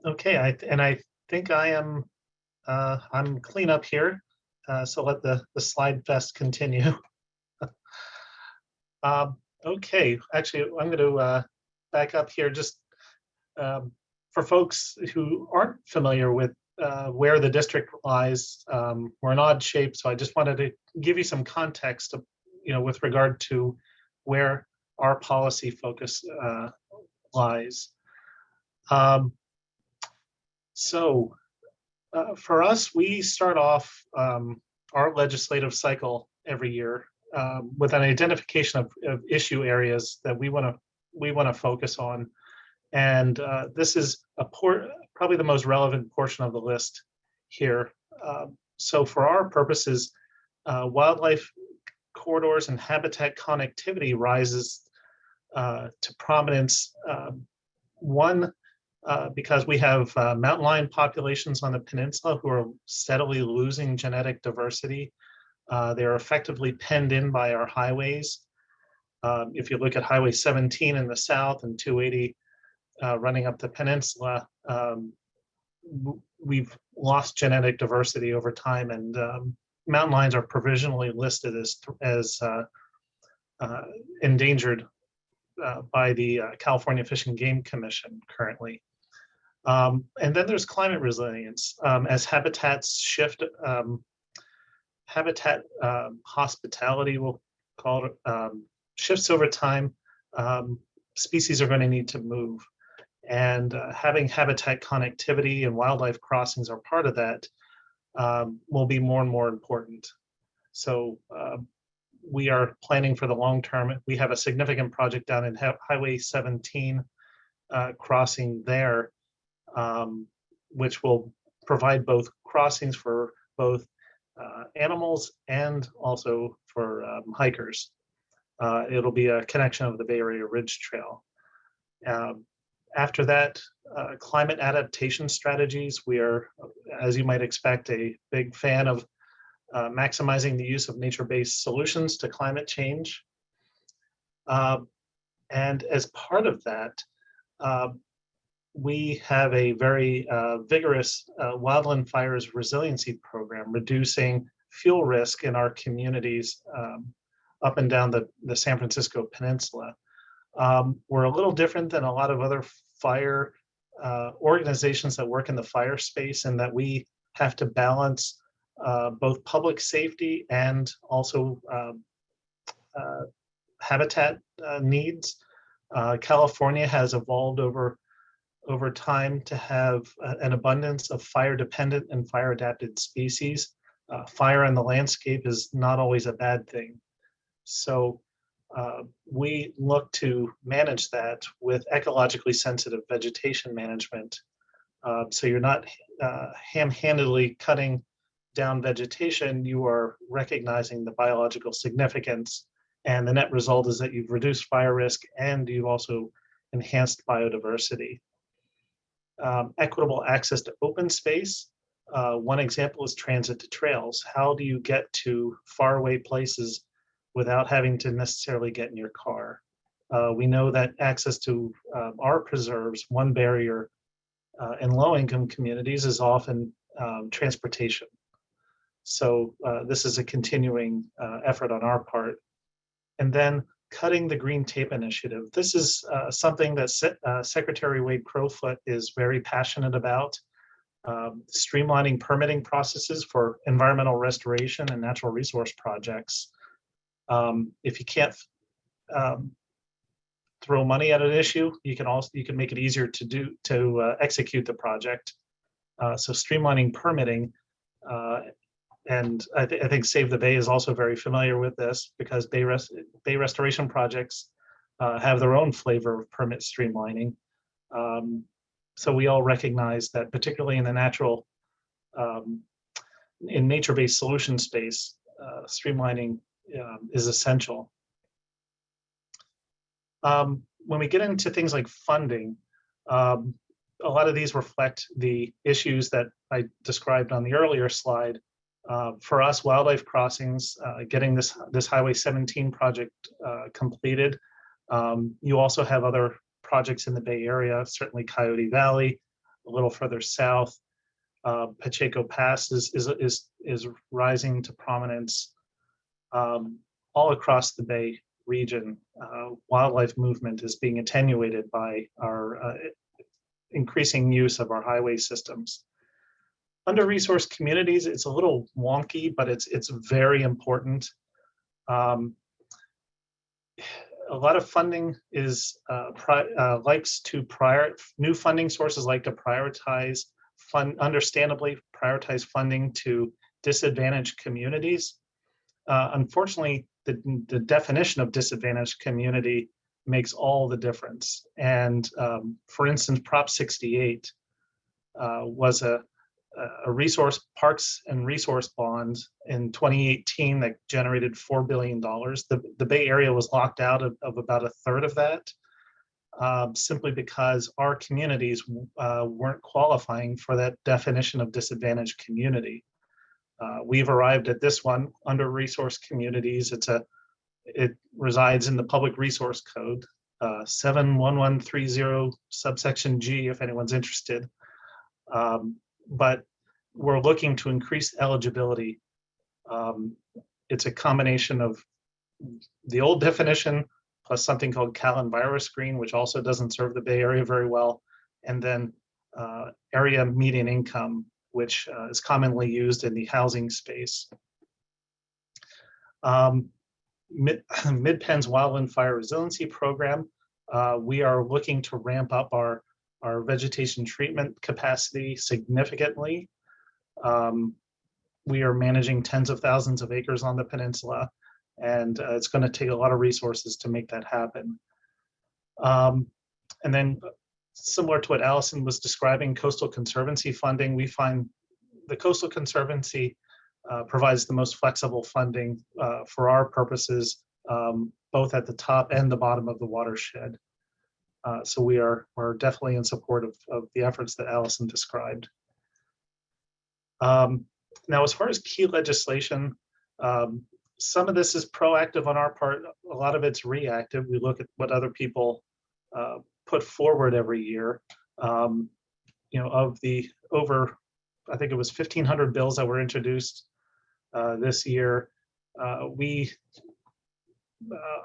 Okay, I think I am, I'm clean up here. So let the slide fest continue. Okay, actually, I'm going to back up here just for folks who aren't familiar with where the district lies. We're an odd shape, so I just wanted to give you some context of, with regard to where our policy focus lies. For us, we start off our legislative cycle every year with an identification of issue areas that we want to focus on, and this is probably the most relevant portion of the list here. So for our purposes, wildlife corridors and habitat connectivity rises to prominence. One, because we have mountain lion populations on the peninsula who are steadily losing genetic diversity. They're effectively penned in by our highways. If you look at Highway 17 in the south and 280 running up the peninsula, we've lost genetic diversity over time, and mountain lions are provisionally listed as endangered by the California Fish and Game Commission currently. And then there's climate resilience. As habitats shift, habitat hospitality, we'll call it, shifts over time, species are going to need to move. And having habitat connectivity and wildlife crossings are part of that will be more and more important. So we are planning for the long term. We have a significant project down in Highway 17 crossing there, which will provide both crossings for both animals and also for hikers. It'll be a connection of the Bay Area Ridge Trail. After that, climate adaptation strategies. We are, as you might expect, a big fan of maximizing the use of nature-based solutions to climate change. And as part of that, we have a very vigorous wildland fires resiliency program, reducing fuel risk in our communities up and down the San Francisco Peninsula. We're a little different than a lot of other fire organizations that work in the fire space, in that we have to balance both public safety and also habitat needs. California has evolved over time to have an abundance of fire-dependent and fire-adapted species. Fire in the landscape is not always a bad thing. So we look to manage that with ecologically sensitive vegetation management. So you're not ham-handedly cutting down vegetation, you are recognizing the biological significance, and the net result is that you've reduced fire risk and you've also enhanced biodiversity. Equitable access to open space. One example is transit to trails. How do you get to faraway places without having to necessarily get in your car? We know that access to our preserves, one barrier in low-income communities is often transportation. So this is a continuing effort on our part. And then cutting the green tape initiative. This is something that Secretary Wade Crowfoot is very passionate about. Streamlining permitting processes for environmental restoration and natural resource projects. If you can't throw money at an issue, you can make it easier to execute the project. So streamlining permitting, and I think Save the Bay is also very familiar with this, because bay restoration projects have their own flavor of permit streamlining. So we all recognize that, particularly in the nature-based solution space, streamlining is essential. When we get into things like funding, a lot of these reflect the issues that I described on the earlier slide. For us, wildlife crossings, getting this Highway 17 project completed. You also have other projects in the Bay Area, certainly Coyote Valley, a little further south. Pacheco Pass is rising to prominence. All across the Bay region, wildlife movement is being attenuated by our increasing use of our highway systems. Under-resourced communities, it's a little wonky, but it's very important. A lot of funding is new funding sources like to prioritize understandably prioritize funding to disadvantaged communities. Unfortunately, the definition of disadvantaged community makes all the difference. And for instance, Prop 68 was a parks and resource bond in 2018 that generated $4 billion. The Bay Area was locked out of about a third of that, simply because our communities weren't qualifying for that definition of disadvantaged community. We've arrived at this one, under-resourced communities. It resides in the Public Resource Code, 71130 subsection G, if anyone's interested. But we're looking to increase eligibility. It's a combination of the old definition plus something called Callan virus screen, which also doesn't serve the Bay Area very well, and then area median income, which is commonly used in the housing space. Midpenn's Wildland Fire Resiliency Program, we are looking to ramp up our vegetation treatment capacity significantly. We are managing tens of thousands of acres on the peninsula, and it's going to take a lot of resources to make that happen. And then, similar to what Allison was describing, Coastal Conservancy funding, we find the Coastal Conservancy provides the most flexible funding for our purposes, both at the top and the bottom of the watershed. So we're definitely in support of the efforts that Allison described. Now, as far as key legislation, some of this is proactive on our part. A lot of it's reactive. We look at what other people put forward every year. Of the over, I think it was 1,500 bills that were introduced this year, we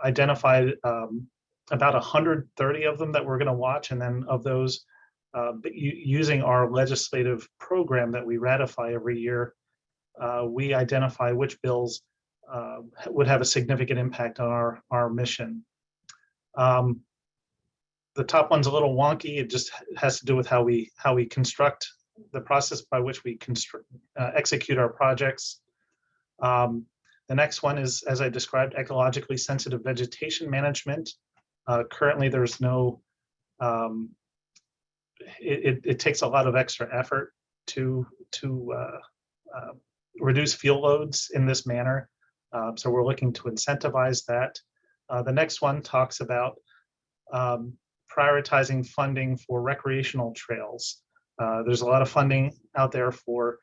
identified about 130 of them that we're going to watch, and then of those, using our legislative program that we ratify every year, we identify which bills would have a significant impact on our mission. The top one's a little wonky. It just has to do with how we construct the process by which we execute our projects. The next one is, as I described, ecologically sensitive vegetation management. Currently, there's no, it takes a lot of extra effort to reduce fuel loads in this manner. So we're looking to incentivize that. The next one talks about prioritizing funding for recreational trails. There's a lot of funding out there for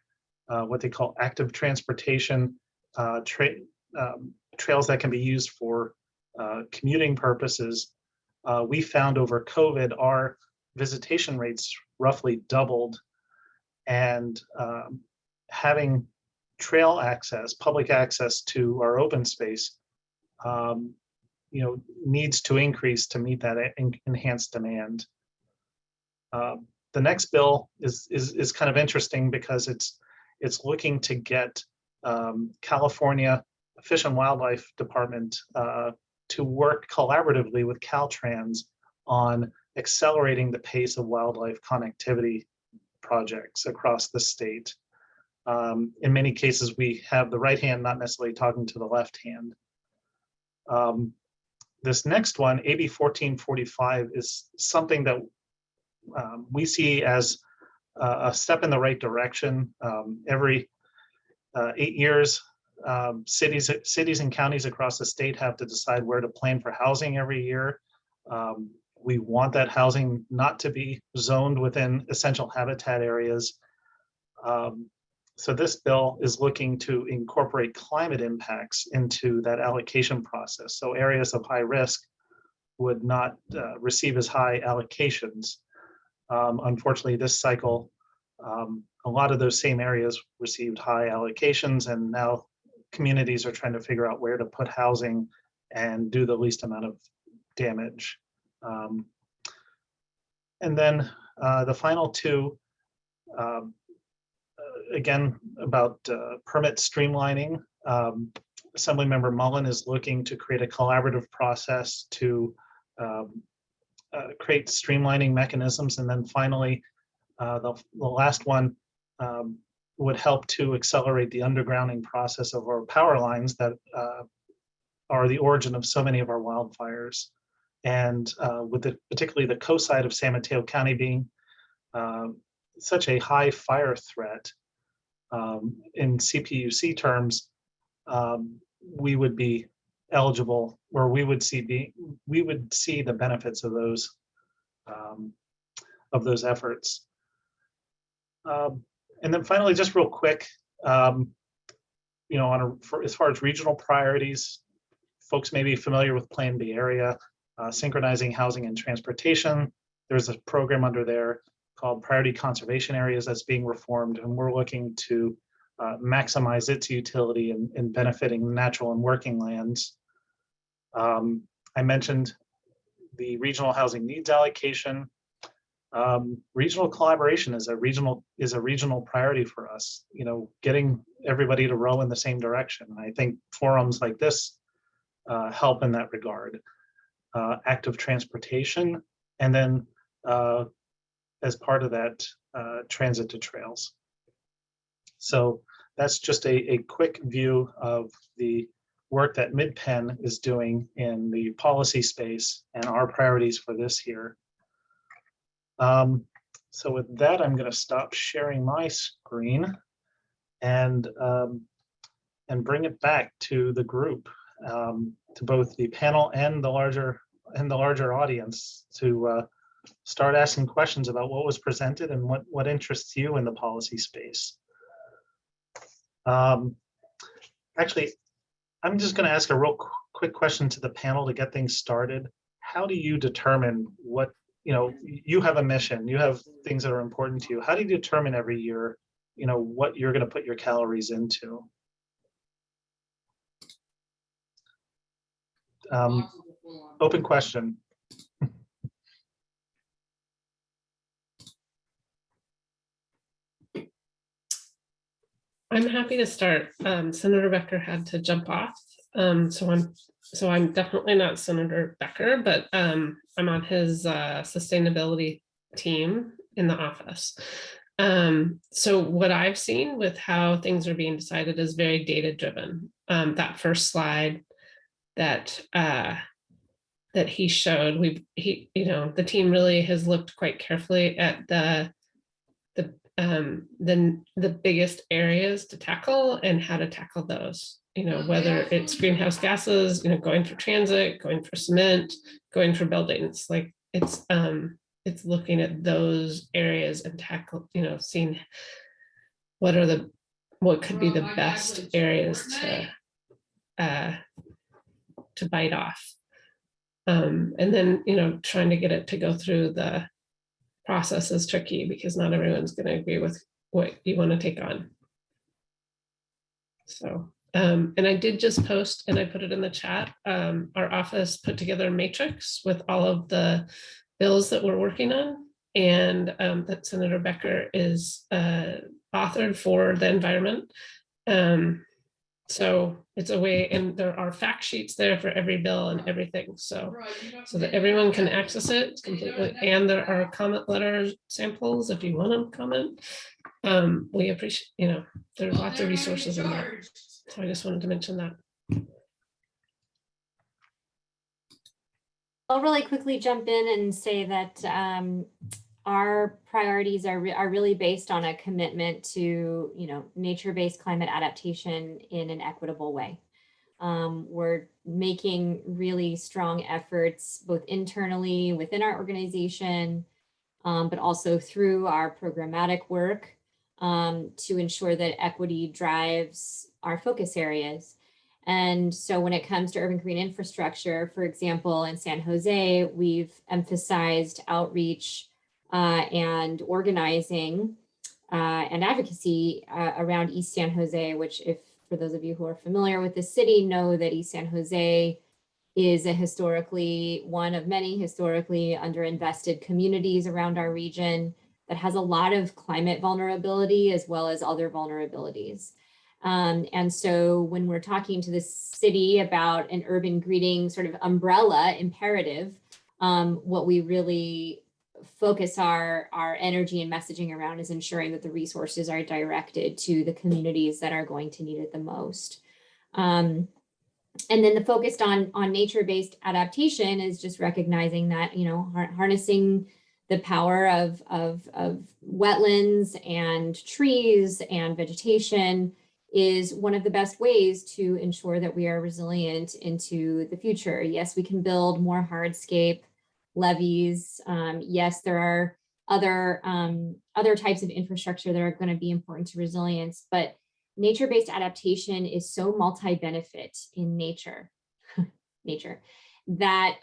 what they call active transportation, trails that can be used for commuting purposes. We found over COVID, our visitation rates roughly doubled, and having trail access, public access to our open space, needs to increase to meet that enhanced demand. The next bill is kind of interesting because it's looking to get California Fish and Wildlife Department to work collaboratively with Caltrans on accelerating the pace of wildlife connectivity projects across the state. In many cases, we have the right hand not necessarily talking to the left hand. This next one, AB 1445, is something that we see as a step in the right direction. Every 8 years, cities and counties across the state have to decide where to plan for housing every year. We want that housing not to be zoned within essential habitat areas. So this bill is looking to incorporate climate impacts into that allocation process. So areas of high risk would not receive as high allocations. Unfortunately, this cycle, a lot of those same areas received high allocations, and now communities are trying to figure out where to put housing and do the least amount of damage. And then the final two, again, about permit streamlining. Assemblymember Mullen is looking to create a collaborative process to create streamlining mechanisms. And then finally, the last one would help to accelerate the undergrounding process of our power lines that are the origin of so many of our wildfires. And with particularly the coast side of San Mateo County being such a high fire threat, in CPUC terms, we would be eligible, or we would see the benefits of those efforts. And then finally, just real quick, as far as regional priorities, folks may be familiar with Plan B area, synchronizing housing and transportation. There's a program under there called Priority Conservation Areas that's being reformed, and we're looking to maximize its utility in benefiting natural and working lands. I mentioned the regional housing needs allocation. Regional collaboration is a regional priority for us. Getting everybody to row in the same direction. I think forums like this help in that regard. Active transportation, and then as part of that, transit to trails. So that's just a quick view of the work that MidPen is doing in the policy space and our priorities for this year. So with that, I'm going to stop sharing my screen and bring it back to the group, to both the panel and the larger audience, to start asking questions about what was presented and what interests you in the policy space. Actually, I'm just going to ask a real quick question to the panel to get things started. How do you determine what, you have a mission, you have things that are important to you. How do you determine every year, what you're going to put your calories into? Open question. I'm happy to start. Senator Becker had to jump off, so I'm definitely not Senator Becker, but I'm on his sustainability team in the office. So what I've seen with how things are being decided is very data driven. That first slide that he showed, the team really has looked quite carefully at the biggest areas to tackle and how to tackle those, whether it's greenhouse gases, going for transit, going for cement, going for buildings, like it's looking at those areas and tackle, seeing what could be the best areas to bite off. And then, trying to get it to go through the process is tricky because not everyone's going to agree with what you want to take on. So, and I did just post, and I put it in the chat, our office put together a matrix with all of the bills that we're working on, and that Senator Becker is authored for the environment. So it's a way, and there are fact sheets there for every bill and everything. So that everyone can access it completely. And there are comment letter samples if you want to comment. We appreciate, there's lots of resources in that. So I just wanted to mention that. I'll really quickly jump in and say that our priorities are really based on a commitment to, nature-based climate adaptation in an equitable way. We're making really strong efforts both internally within our organization, but also through our programmatic work to ensure that equity drives our focus areas. And so when it comes to urban green infrastructure, for example, in San Jose, we've emphasized outreach and organizing and advocacy around East San Jose, which, if for those of you who are familiar with the city, know that East San Jose is one of many historically underinvested communities around our region that has a lot of climate vulnerability as well as other vulnerabilities. And so when we're talking to the city about an urban greening sort of umbrella imperative, what we really focus our energy and messaging around is ensuring that the resources are directed to the communities that are going to need it the most. And then the focus on nature-based adaptation is just recognizing that, harnessing the power of wetlands and trees and vegetation is one of the best ways to ensure that we are resilient into the future. Yes, we can build more hardscape levees. Yes, there are other types of infrastructure that are going to be important to resilience, but nature-based adaptation is so multi-benefit in nature that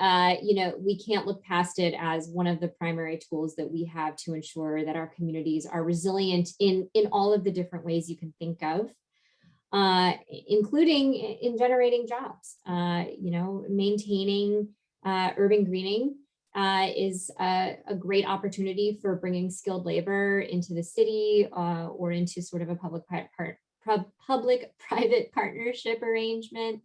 we can't look past it as one of the primary tools that we have to ensure that our communities are resilient in all of the different ways you can think of. Including in generating jobs. Maintaining urban greening is a great opportunity for bringing skilled labor into the city or into sort of a public-private partnership arrangement.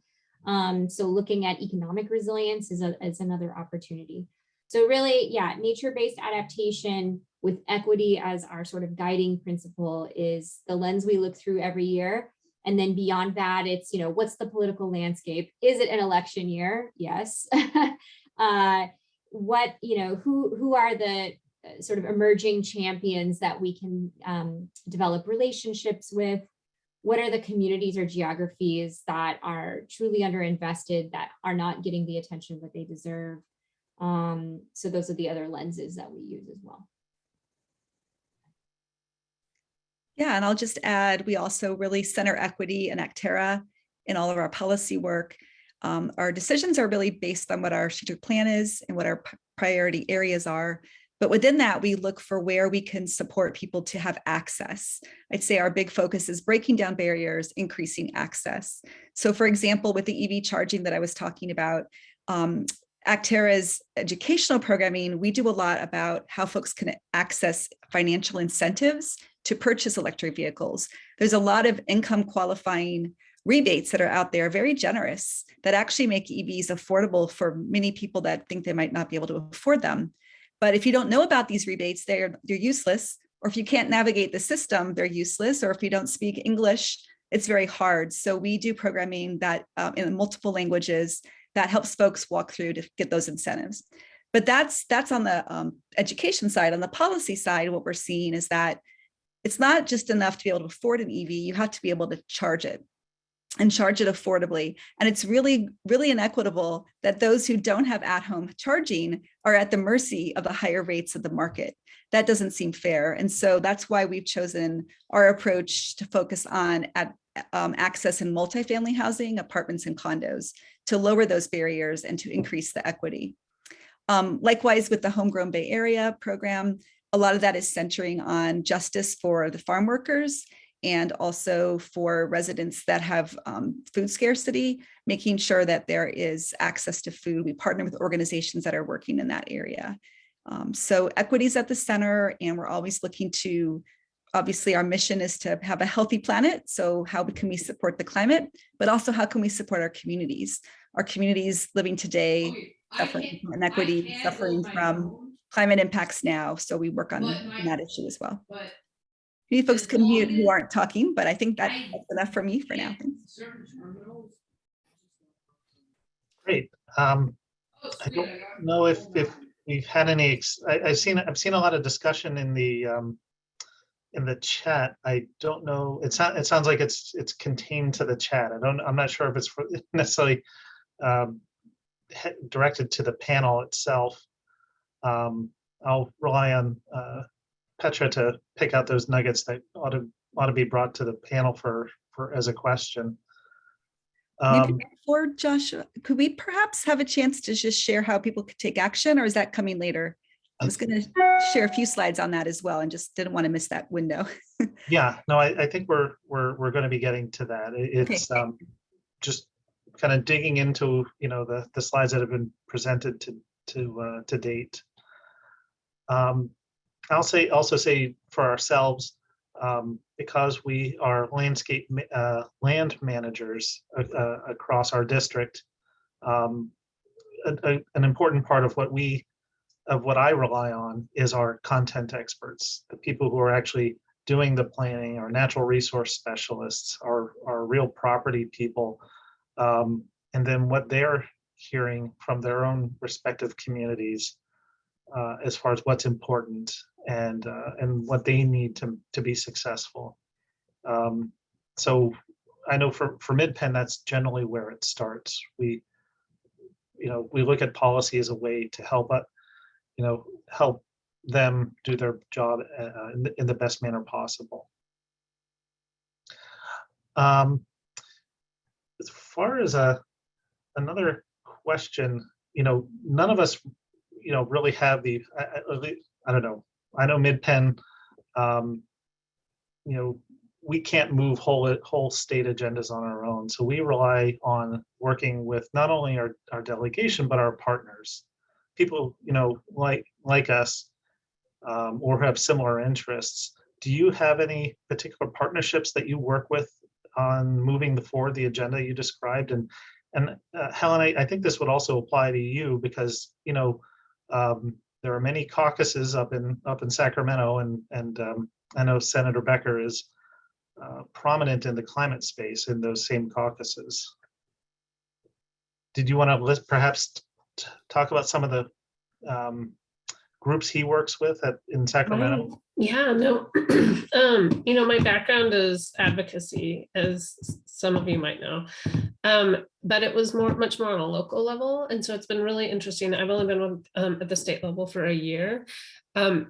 So looking at economic resilience is another opportunity. So really, nature-based adaptation with equity as our sort of guiding principle is the lens we look through every year. And then beyond that, it's, what's the political landscape? Is it an election year? Yes. Who are the sort of emerging champions that we can develop relationships with? What are the communities or geographies that are truly underinvested, that are not getting the attention that they deserve? So those are the other lenses that we use as well. Yeah, and I'll just add, we also really center equity and Acterra in all of our policy work. Our decisions are really based on what our strategic plan is and what our priority areas are. But within that, we look for where we can support people to have access. I'd say our big focus is breaking down barriers, increasing access. So for example, with the EV charging that I was talking about, Acterra's educational programming, we do a lot about how folks can access financial incentives to purchase electric vehicles. There's a lot of income qualifying rebates that are out there, very generous, that actually make EVs affordable for many people that think they might not be able to afford them. But if you don't know about these rebates, they're useless. Or if you can't navigate the system, they're useless. Or if you don't speak English, it's very hard. So we do programming that in multiple languages that helps folks walk through to get those incentives. But that's on the education side. On the policy side, what we're seeing is that it's not just enough to be able to afford an EV, you have to be able to charge it and charge it affordably. And it's really, really inequitable that those who don't have at-home charging are at the mercy of the higher rates of the market. That doesn't seem fair. And so that's why we've chosen our approach to focus on access in multifamily housing, apartments and condos, to lower those barriers and to increase the equity. Likewise, with the Homegrown Bay Area program, A lot of that is centering on justice for the farm workers and also for residents that have food scarcity, making sure that there is access to food. We partner with organizations that are working in that area. So equity is at the center, and we're always looking to, obviously our mission is to have a healthy planet. So how can we support the climate, but also how can we support our communities? Our communities living today, suffering from inequity, suffering from climate impacts now. So we work on that issue as well. Maybe folks can mute who aren't talking, but I think that's enough for me for now. Thanks. Great. I don't know if we've had any. I've seen a lot of discussion in the chat. I don't know. It sounds like it's contained to the chat. I'm not sure if it's necessarily directed to the panel itself. I'll rely on Petra to pick out those nuggets that ought to be brought to the panel for as a question. Maybe before Josh, could we perhaps have a chance to just share how people could take action, or is that coming later? I was going to share a few slides on that as well, and just didn't want to miss that window. Yeah, no, I think we're going to be getting to that. It's okay. Just kind of digging into the slides that have been presented to date. I'll also say for ourselves, because we are land managers across our district, an important part of what I rely on is our content experts, the people who are actually doing the planning, our natural resource specialists, our real property people, and then what they're hearing from their own respective communities as far as what's important and what they need to be successful. So I know for MidPen, that's generally where it starts. We look at policy as a way to help help them do their job in the best manner possible. As far as another question, none of us, really have the, I don't know. I know MidPen, we can't move whole state agendas on our own. So we rely on working with not only our delegation, but our partners, people, like us, or have similar interests. Do you have any particular partnerships that you work with on moving forward the agenda you described? And Helen, I think this would also apply to you because, there are many caucuses up in Sacramento, and I know Senator Becker is prominent in the climate space in those same caucuses. Did you want to perhaps talk about some of the groups he works with in Sacramento? Yeah, no, my background is advocacy, as some of you might know, but it was much more on a local level. And so it's been really interesting. I've only been at the state level for a year. And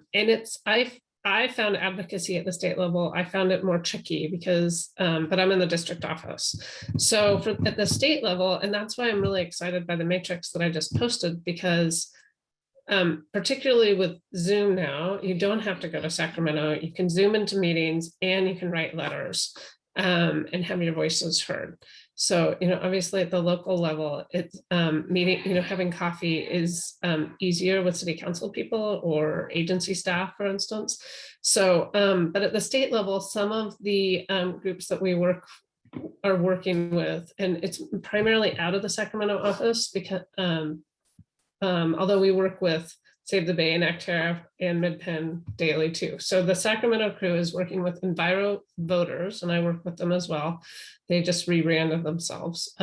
I found advocacy at the state level, I found it more tricky because, but I'm in the district office. So at the state level, and that's why I'm really excited by the matrix that I just posted, because particularly with Zoom now, you don't have to go to Sacramento. You can Zoom into meetings and you can write letters and have your voices heard. So, obviously at the local level, it's having coffee is easier with city council people or agency staff, for instance. So, but at the state level, some of the groups that we are working with, and it's primarily out of the Sacramento office because although we work with Save the Bay and Acterra and MidPen daily too. So the Sacramento crew is working with Enviro Voters, and I work with them as well. They just rebranded themselves.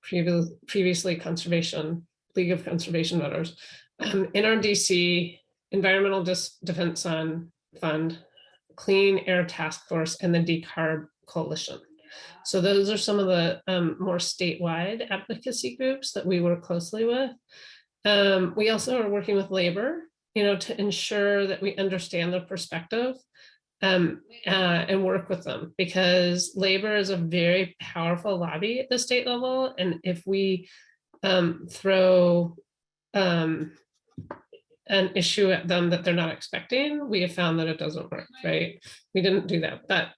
Previously Conservation, League of Conservation Voters. NRDC, Environmental Defense Fund, Clean Air Task Force, and the Decarb Coalition. So those are some of the more statewide advocacy groups that we work closely with. We also are working with labor, to ensure that we understand their perspective and work with them, because labor is a very powerful lobby at the state level. And if we throw an issue at them that they're not expecting, we have found that it doesn't work, right? We didn't do that, but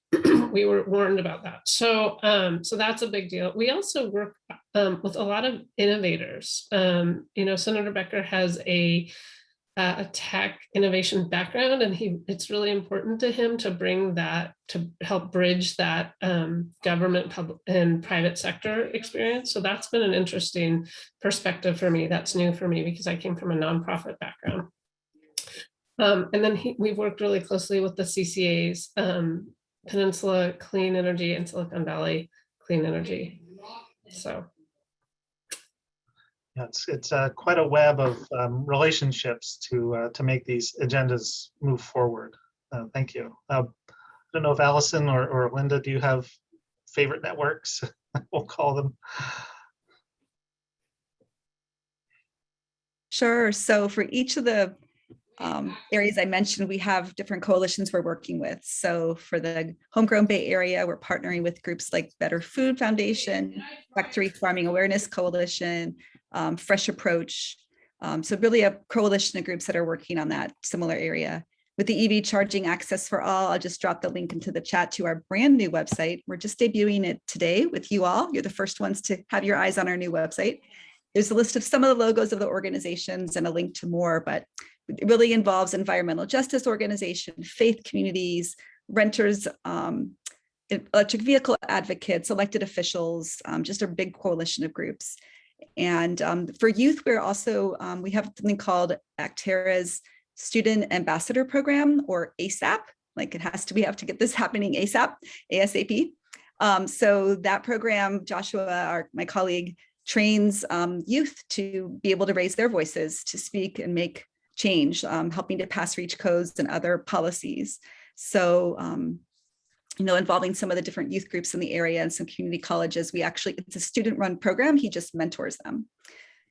we were warned about that. So, so that's a big deal. We also work with a lot of innovators. Senator Becker has a tech innovation background, and it's really important to him to bring that, to help bridge that government, public, and private sector experience. So that's been an interesting perspective for me. That's new for me because I came from a nonprofit background. And then we've worked really closely with the CCAs, Peninsula Clean Energy and Silicon Valley Clean Energy. So. Yeah, it's quite a web of relationships to make these agendas move forward. Thank you. I don't know if Allison or Linda, do you have favorite networks? We'll call them. Sure. So for each of the areas I mentioned, we have different coalitions we're working with. So for the Homegrown Bay Area, we're partnering with groups like Better Food Foundation, Factory Farming Awareness Coalition, Fresh Approach. So really a coalition of groups that are working on that similar area. With the EV Charging Access for All, I'll just drop the link into the chat to our brand new website. We're just debuting it today with you all. You're the first ones to have your eyes on our new website. There's a list of some of the logos of the organizations and a link to more, but it really involves environmental justice organization, faith communities, renters, electric vehicle advocates, elected officials, just a big coalition of groups. And for youth, we're also, we have something called Acterra's Student Ambassador Program, or ASAP, like it has to, we have to get this happening ASAP. So that program, Joshua, my colleague, trains youth to be able to raise their voices, to speak and make change, helping to pass reach codes and other policies. So, involving some of the different youth groups in the area and some community colleges, it's a student-run program. He just mentors them.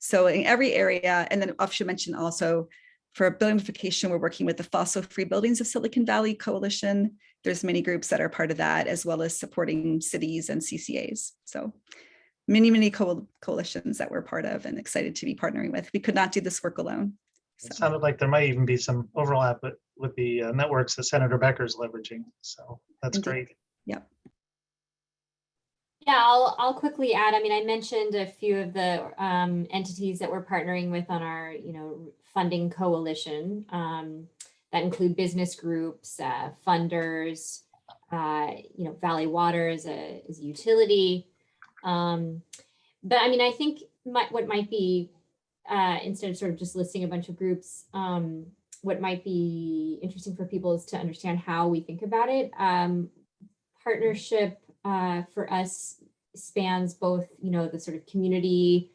So in every area, and then I should mention also for buildingification, we're working with the Fossil Free Buildings of Silicon Valley Coalition. There's many groups that are part of that, as well as supporting cities and CCAs. So many coalitions that we're part of and excited to be partnering with. We could not do this work alone. It sounded like there might even be some overlap with the networks that Senator Becker's leveraging. So that's Indeed. great. Yep. Yeah, I'll quickly add. I mean, I mentioned a few of the entities that we're partnering with on our, funding coalition that include business groups, funders, Valley Water is a utility. But I mean, I think what might be instead of sort of just listing a bunch of groups, what might be interesting for people is to understand how we think about it. Partnership for us spans both, the sort of community,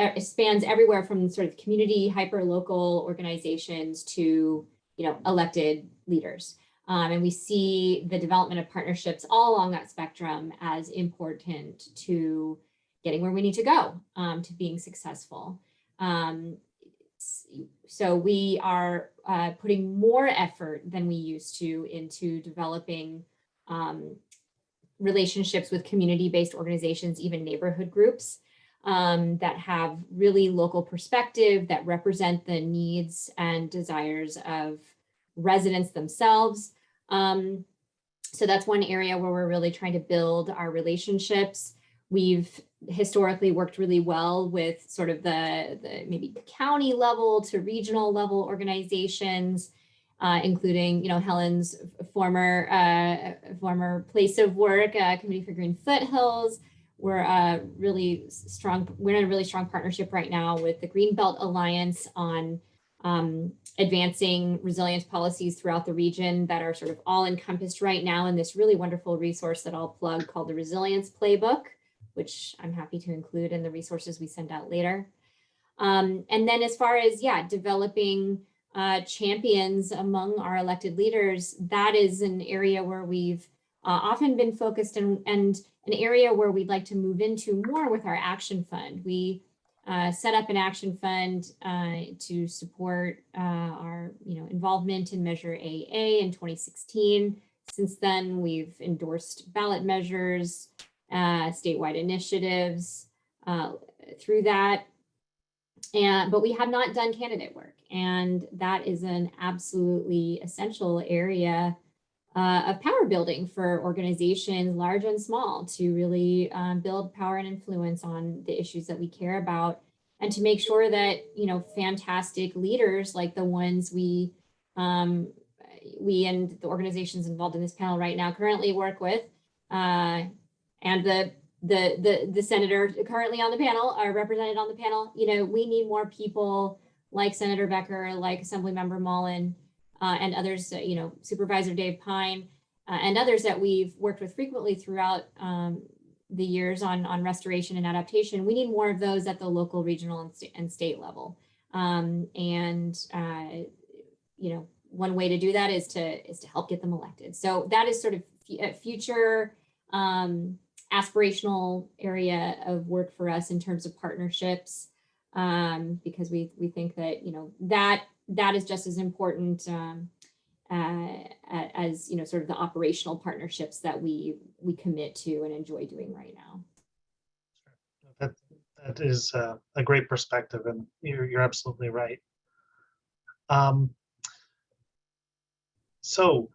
it spans everywhere from sort of community, hyper-local organizations to, elected leaders. And we see the development of partnerships all along that spectrum as important to getting where we need to go, to being successful. So we are putting more effort than we used to into developing relationships with community-based organizations, even neighborhood groups that have really local perspective, that represent the needs and desires of residents themselves. So that's one area where we're really trying to build our relationships. We've historically worked really well with sort of the maybe county level to regional level organizations, including, Helen's former place of work, Committee for Green Foothills. We're in a really strong partnership right now with the Greenbelt Alliance on advancing resilience policies throughout the region that are sort of all encompassed right now in this really wonderful resource that I'll plug called the Resilience Playbook, which I'm happy to include in the resources we send out later. And then as far as, developing champions among our elected leaders, that is an area where we've often been focused and an area where we'd like to move into more with our action fund. We set up an action fund to support our involvement in Measure AA in 2016. Since then, we've endorsed ballot measures, statewide initiatives through that. but we have not done candidate work, and that is an absolutely essential area of power building for organizations large and small to really build power and influence on the issues that we care about, and to make sure that, you know, fantastic leaders like the ones we and the organizations involved in this panel right now currently work with, and the senator currently on the panel, are represented on the panel. You know, we need more people like Senator Becker, like Assemblymember Mullen, and others, you know, Supervisor Dave Pine, and others that we've worked with frequently throughout the years on restoration and adaptation. We need more of those at the local, regional, and state level. You know, one way to do that is to help get them elected. So that is sort of a future aspirational area of work for us in terms of partnerships, because we think that, you know, that is just as important as, you know, sort of the operational partnerships that we commit to and enjoy doing right now. That is a great perspective, and you're absolutely right. So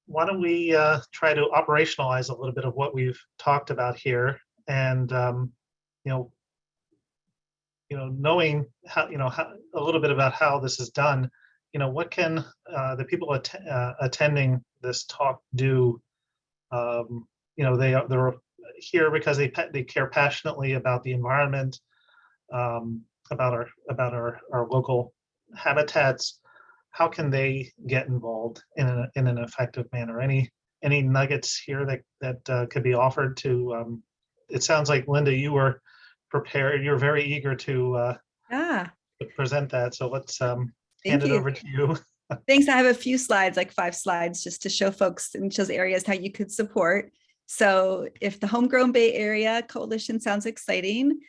why don't we try to operationalize a little bit of what we've talked about here, and knowing how, a little bit about how this is done. What can the people attending this talk do? They're here because they care passionately about the environment, about our local habitats. How can they get involved in an effective manner? Any nuggets here that could be offered to? It sounds like, Linda, you were prepared. You're very eager to present that. So let's hand it over to you. Thanks. I have a few slides, like 5 slides, just to show folks in those areas how you could support. So if the Homegrown Bay Area Coalition sounds exciting,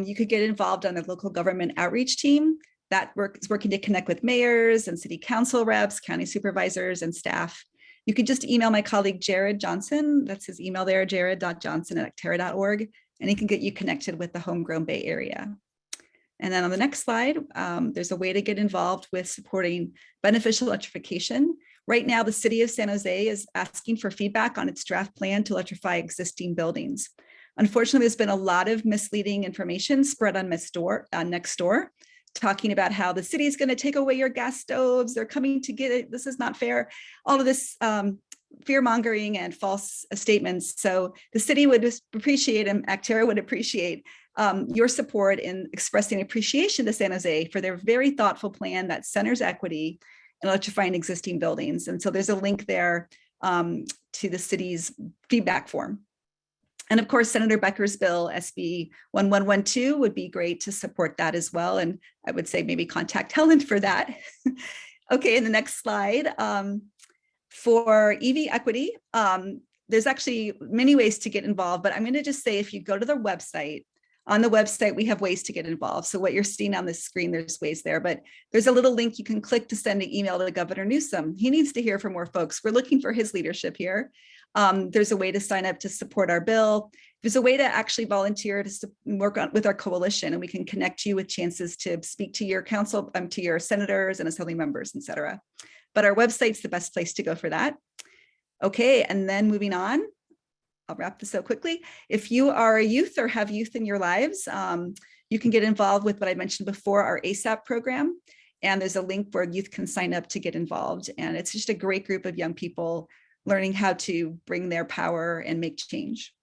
you could get involved on the local government outreach team that is working to connect with mayors and city council reps, county supervisors, and staff. You could just email my colleague, Jared Johnson. That's his email there, jared.johnson@acterra.org, and he can get you connected with the Homegrown Bay Area. And then on the next slide, there's a way to get involved with supporting beneficial electrification. Right now, the city of San Jose is asking for feedback on its draft plan to electrify existing buildings. Unfortunately, there's been a lot of misleading information spread on Nextdoor, talking about how the city is going to take away your gas stoves. They're coming to get it. This is not fair. All of this fear mongering and false statements. So the city would appreciate, and Acterra would appreciate your support in expressing appreciation to San Jose for their very thoughtful plan that centers equity and electrifying existing buildings. And so there's a link there to the city's feedback form. And of course, Senator Becker's bill, SB 1112, would be great to support that as well. And I would say maybe contact Helen for that. Okay, in the next slide, for EV equity, there's actually many ways to get involved, but I'm going to just say, if you go to the website, on the website, we have ways to get involved. So what you're seeing on the screen, there's ways there, but there's a little link you can click to send an email to Governor Newsom. He needs to hear from more folks. We're looking for his leadership here. There's a way to sign up to support our bill. There's a way to actually volunteer to work with our coalition, and we can connect you with chances to speak to your council, to your senators and assembly members, et cetera. But our website's the best place to go for that. Okay, and then moving on. I'll wrap this up quickly. If you are a youth or have youth in your lives, you can get involved with what I mentioned before, our ASAP program. And there's a link where youth can sign up to get involved. And it's just a great group of young people learning how to bring their power and make change.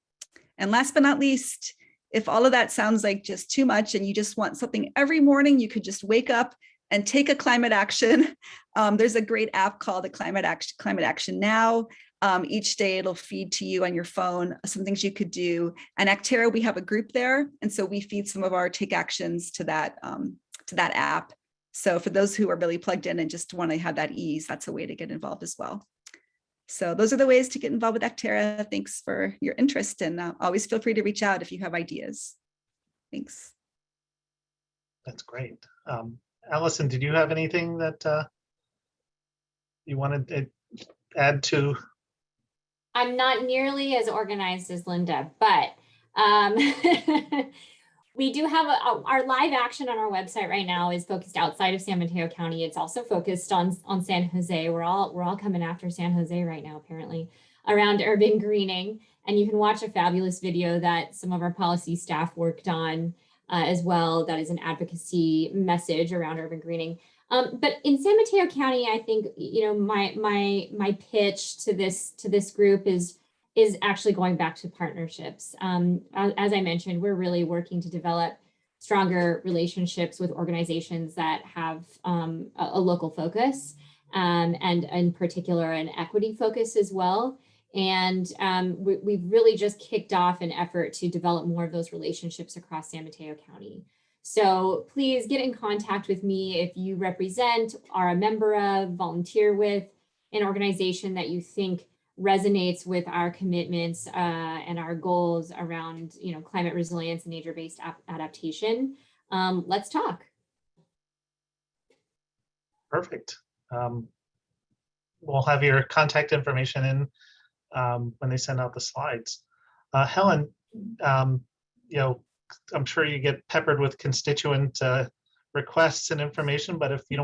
And last but not least, if all of that sounds like just too much and you just want something every morning, you could just wake up and take a climate action. There's a great app called the Climate Action Now. Each day it'll feed to you on your phone some things you could do. And Acterra, we have a group there, and so we feed some of our take actions to that app. So for those who are really plugged in and just want to have that ease, that's a way to get involved as well. So those are the ways to get involved with Acterra. Thanks for your interest, and always feel free to reach out if you have ideas. Thanks. That's great. Allison, did you have anything that you wanted to add to? I'm not nearly as organized as Linda, but We do have our live action on our website right now is focused outside of San Mateo County. It's also focused on San Jose. We're all coming after San Jose right now, apparently, around urban greening. And you can watch a fabulous video that some of our policy staff worked on as well. That is an advocacy message around urban greening. But in San Mateo County, I think, you know, my pitch to this group is actually going back to partnerships. As I mentioned, we're really working to develop stronger relationships with organizations that have a local focus and in particular an equity focus as well. And we've really just kicked off an effort to develop more of those relationships across San Mateo County. So please get in contact with me if you represent, are a member of, volunteer with an organization that you think resonates with our commitments and our goals around, you know, climate resilience and nature-based adaptation. Let's talk. Perfect. We'll have your contact information in when they send out the slides. Helen, you know, I'm sure you get peppered with constituent requests and information, but if you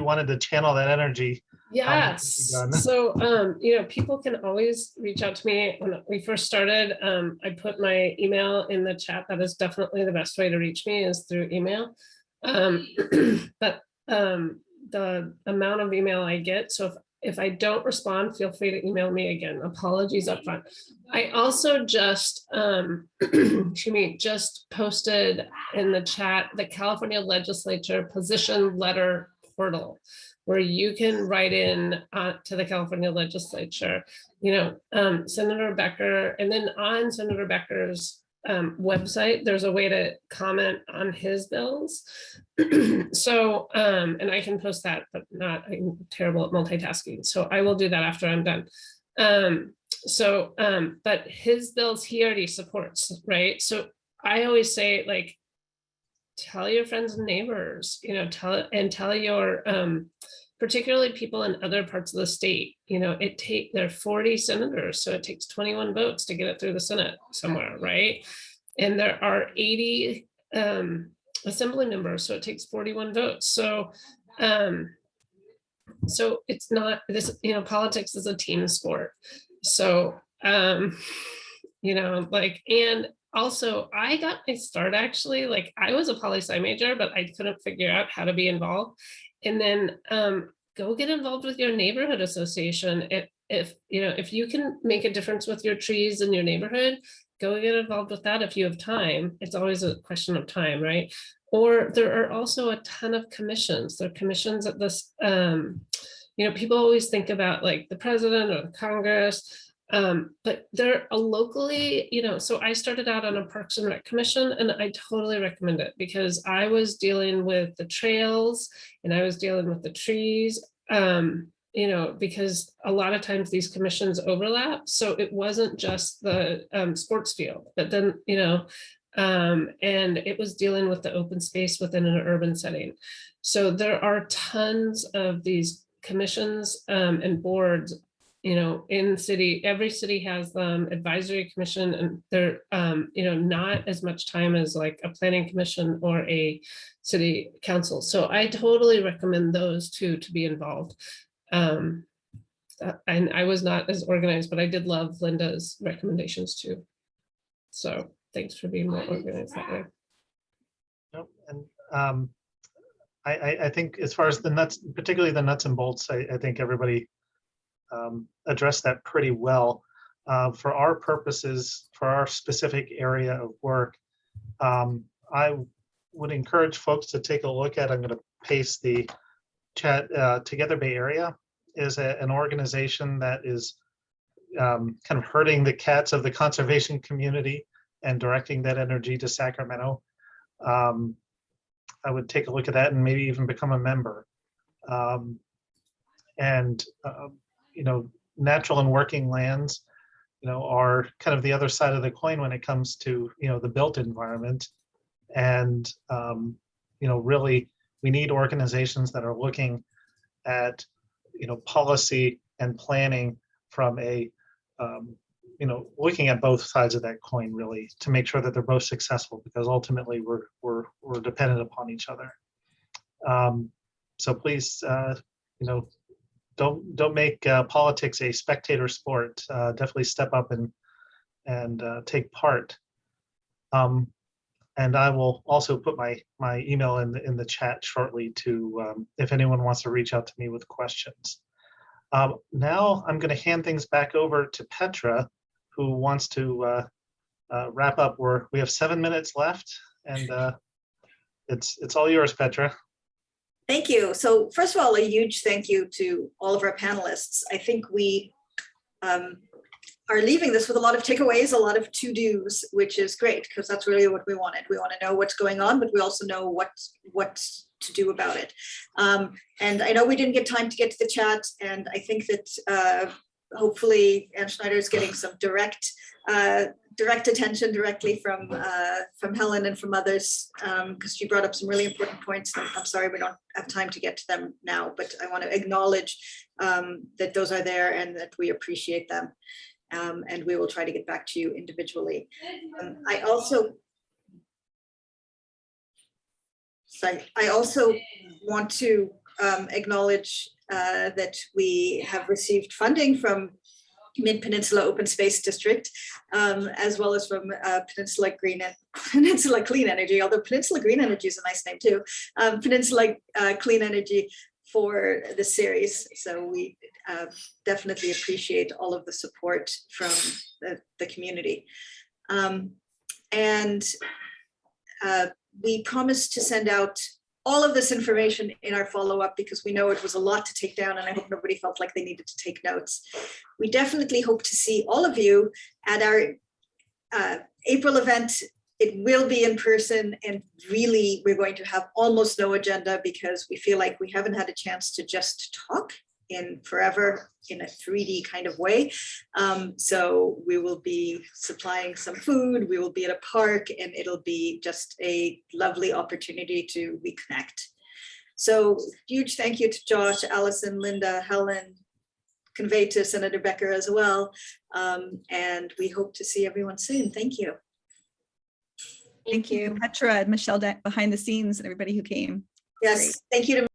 wanted to channel that energy. Yes. So, you know, people can always reach out to me. When we first started, I put my email in the chat. That is definitely the best way to reach me is through email. But the amount of email I get, so if I don't respond, feel free to email me again. Apologies up front. I also just, just posted in the chat the California Legislature position letter portal, where you can write in to the California Legislature, you know, Senator Becker, and then on Senator Becker's website, there's a way to comment on his bills. So, and I can post that, but I'm terrible at multitasking. So I will do that after I'm done. But his bills he already supports, right? So I always say, like, tell your friends and neighbors, you know, tell your, particularly people in other parts of the state, you know, there are 40 senators, so it takes 21 votes to get it through the Senate somewhere, right? And there are 80 assembly members, so it takes 41 votes. So, so it's not this, you know, politics is a team sport. So, you know, like, and also I got my start actually, like I was a poli-sci major, but I couldn't figure out how to be involved. And then go get involved with your neighborhood association. If you know, if you can make a difference with your trees in your neighborhood, go get involved with that if you have time. It's always a question of time, right? Or there are also a ton of commissions. There are commissions at this, you know, people always think about like the president or the Congress, but they're a locally, you know, so I started out on a Parks and Rec commission, and I totally recommend it because I was dealing with the trails and I was dealing with the trees, you know, because a lot of times these commissions overlap. So it wasn't just the sports field, but then, you know, and it was dealing with the open space within an urban setting. So there are tons of these commissions and boards, you know, in city, every city has them, advisory commission, and they're, you know, not as much time as like a planning commission or a city council. So I totally recommend those two to be involved. And I was not as organized, but I did love Linda's recommendations too. So thanks for being more organized that way. Yep. And I think as far as the nuts, particularly the nuts and bolts, I think everybody addressed that pretty well. For our purposes, for our specific area of work, I would encourage folks to take a look at, I'm going to paste the chat, Together Bay Area is an organization that is kind of herding the cats of the conservation community and directing that energy to Sacramento. I would take a look at that and maybe even become a member. You know, natural and working lands, you know, are kind of the other side of the coin when it comes to, you know, the built environment. And, you know, really, we need organizations that are looking at, you know, policy and planning from a looking at both sides of that coin really to make sure that they're both successful, because ultimately we're dependent upon each other. So please, don't make politics a spectator sport. Definitely step up and take part. And I will also put my email in the chat shortly to if anyone wants to reach out to me with questions. Now I'm going to hand things back over to Petra, who wants to wrap up. We have 7 minutes left, and it's all yours, Petra. Thank you. So first of all, a huge thank you to all of our panelists. I think we are leaving this with a lot of takeaways, a lot of to-dos, which is great, because that's really what we wanted. We want to know what's going on, but we also know what to do about it. And I know we didn't get time to get to the chat, and I think that hopefully Ann Schneider is getting some direct attention directly from Helen and from others, because she brought up some really important points. I'm sorry we don't have time to get to them now, but I want to acknowledge that those are there and that we appreciate them. And we will try to get back to you individually. I also want to acknowledge that we have received funding from Midpeninsula Open Space District, as well as from Peninsula Clean Energy, although Peninsula Green Energy is a nice name too, Peninsula Clean Energy for the series. So we definitely appreciate all of the support from the community. And we promised to send out all of this information in our follow-up, because we know it was a lot to take down, and I hope nobody felt like they needed to take notes. We definitely hope to see all of you at our April event. It will be in person, and really we're going to have almost no agenda, because we feel like we haven't had a chance to just talk in forever in a 3D kind of way. So we will be supplying some food, we will be at a park, and it'll be just a lovely opportunity to reconnect. So huge thank you to Josh, Allison, Linda, Helen, conveyed to Senator Becker as well. And we hope to see everyone soon. Thank you. Thank you, Petra and Michelle behind the scenes and everybody who came. Yes, thank you to